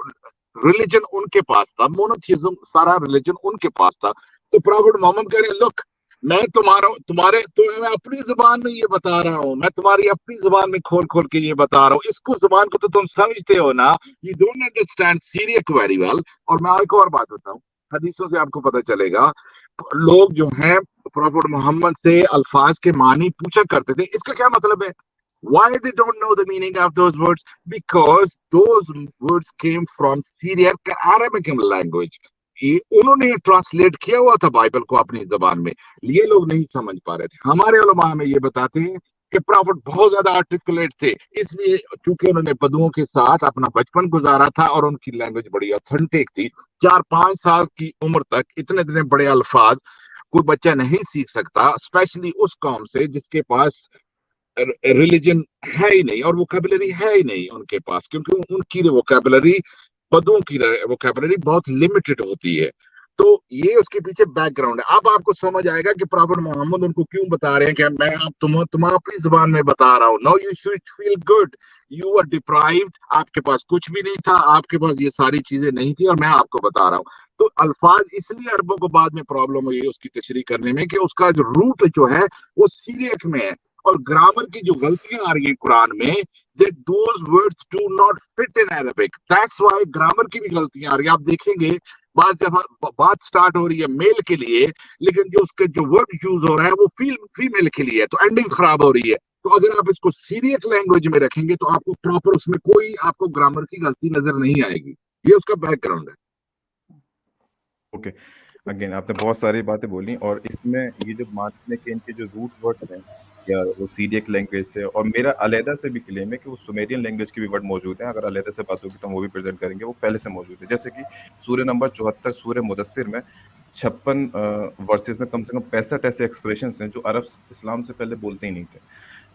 ریلیجن ان کے پاس تھا, مونوتھیزم سارا ریلیجن ان کے پاس تھا. تو پروفٹ محمد کہہ رہے لک میں تمہارے میں اپنی زبان میں یہ بتا رہا ہوں, میں تمہاری اپنی زبان میں کھول کے یہ بتا رہا ہوں. اس کو زبان کو تو تم سمجھتے ہو نا, یو ڈونٹ انڈرسٹینڈ سیریک ویری ویل. اور میں ایک اور بات بتاؤں, حدیثوں سے آپ کو پتہ چلے گا, لوگ جو ہیں پروفٹ محمد سے الفاظ کے معنی پوچھا کرتے تھے, اس کا کیا مطلب ہے. Why they don't know the meaning of those words? Because those words came from Syriac Arabic language. انہوں نے ٹرانسلیٹ کیا ہوا تھا بائبل کو اپنی زبان میں, یہ لوگ نہیں سمجھ پا رہے تھے. ہمارے علماء میں یہ بتاتے ہیں کہ پروفٹ بہت زیادہ آرٹیکولیٹ تھے, اس لیے چونکہ انہوں نے بدوؤں کے ساتھ اپنا بچپن گزارا تھا اور ان کی لینگویج بڑی اوتھینٹک تھی. 4-5 سال کی عمر تک اتنے بڑے الفاظ کوئی بچہ نہیں سیکھ سکتا, اسپیشلی اس قوم سے جس کے پاس ریلیجن ہے ہی نہیں اور ووکیبلری ہے ہی نہیں ان کے پاس, کیونکہ ان کی ووکیبلری بدوں کی ووکیبلری بہت لمیٹڈ ہوتی ہے. تو یہ اس کے پیچھے بیک گراؤنڈ ہے. اب آپ کو سمجھ آئے گا کہ پروفٹ محمد ان کو کیوں بتا رہے ہیں کہ میں تمہیں اپنی زبان میں بتا رہا ہوں. No you should feel good, you are deprived, آپ کے پاس کچھ بھی نہیں تھا, آپ کے پاس یہ ساری چیزیں نہیں تھی اور میں آپ کو بتا رہا ہوں. تو الفاظ اس لیے عربوں کو بعد میں پرابلم ہوئی اس کی تشریح کرنے میں کہ اس کا جو روٹ جو ہے وہ سیریک میں ہے, اور گرامر کی جو غلطیاں آ رہی ہیں قرآن میں, that those words do not fit in Arabic. That's why grammar کی بھی غلطیاں آ رہی ہیں. آپ دیکھیں گے بعض دفعہ بات سٹارٹ ہو رہی ہے میل کے لیے, لیکن جو اس کے جو ورڈ یوز ہو رہا ہے وہ فیمیل کے لیے, تو اینڈنگ خراب ہو رہی ہے. تو اگر آپ اس کو سیریک لینگویج میں رکھیں گے تو آپ کو پراپر اس میں کوئی آپ کو گرامر کی غلطی نظر نہیں آئے گی. یہ اس کا بیک گراؤنڈ ہے. اوکے, اگین آپ نے بہت ساری باتیں بولی, اور اس میں یہ جو ماننے کے ان کے جو روٹ ورڈ ہیں یا وہ سیریک لینگویج سے, اور میرا علیحدہ سے بھی کلیم ہے کہ وہ سومیرین لینگویج کے بھی ورڈ موجود ہیں. اگر علیحدہ سے بات ہوگی تو ہم وہ بھی پریزنٹ کریں گے, وہ پہلے سے موجود ہے. جیسے کہ سورہ نمبر 74 سورہ مدثر میں 56 ورسز میں کم سے کم 65 ایسے ایکسپریشنس ہیں جو عرب اسلام سے پہلے بولتے ہی نہیں تھے.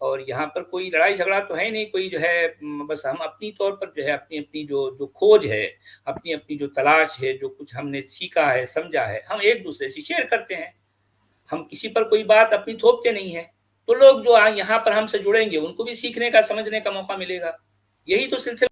اور یہاں پر کوئی لڑائی جھگڑا تو ہے نہیں کوئی جو ہے، بس ہم اپنی طور پر جو ہے اپنی جو کھوج ہے، اپنی جو تلاش ہے، جو کچھ ہم نے سیکھا ہے سمجھا ہے، ہم ایک دوسرے سے شیئر کرتے ہیں. ہم کسی پر کوئی بات اپنی تھوپتے نہیں ہیں. تو لوگ جو یہاں پر ہم سے جڑیں گے ان کو بھی سیکھنے کا سمجھنے کا موقع ملے گا. یہی تو سلسلہ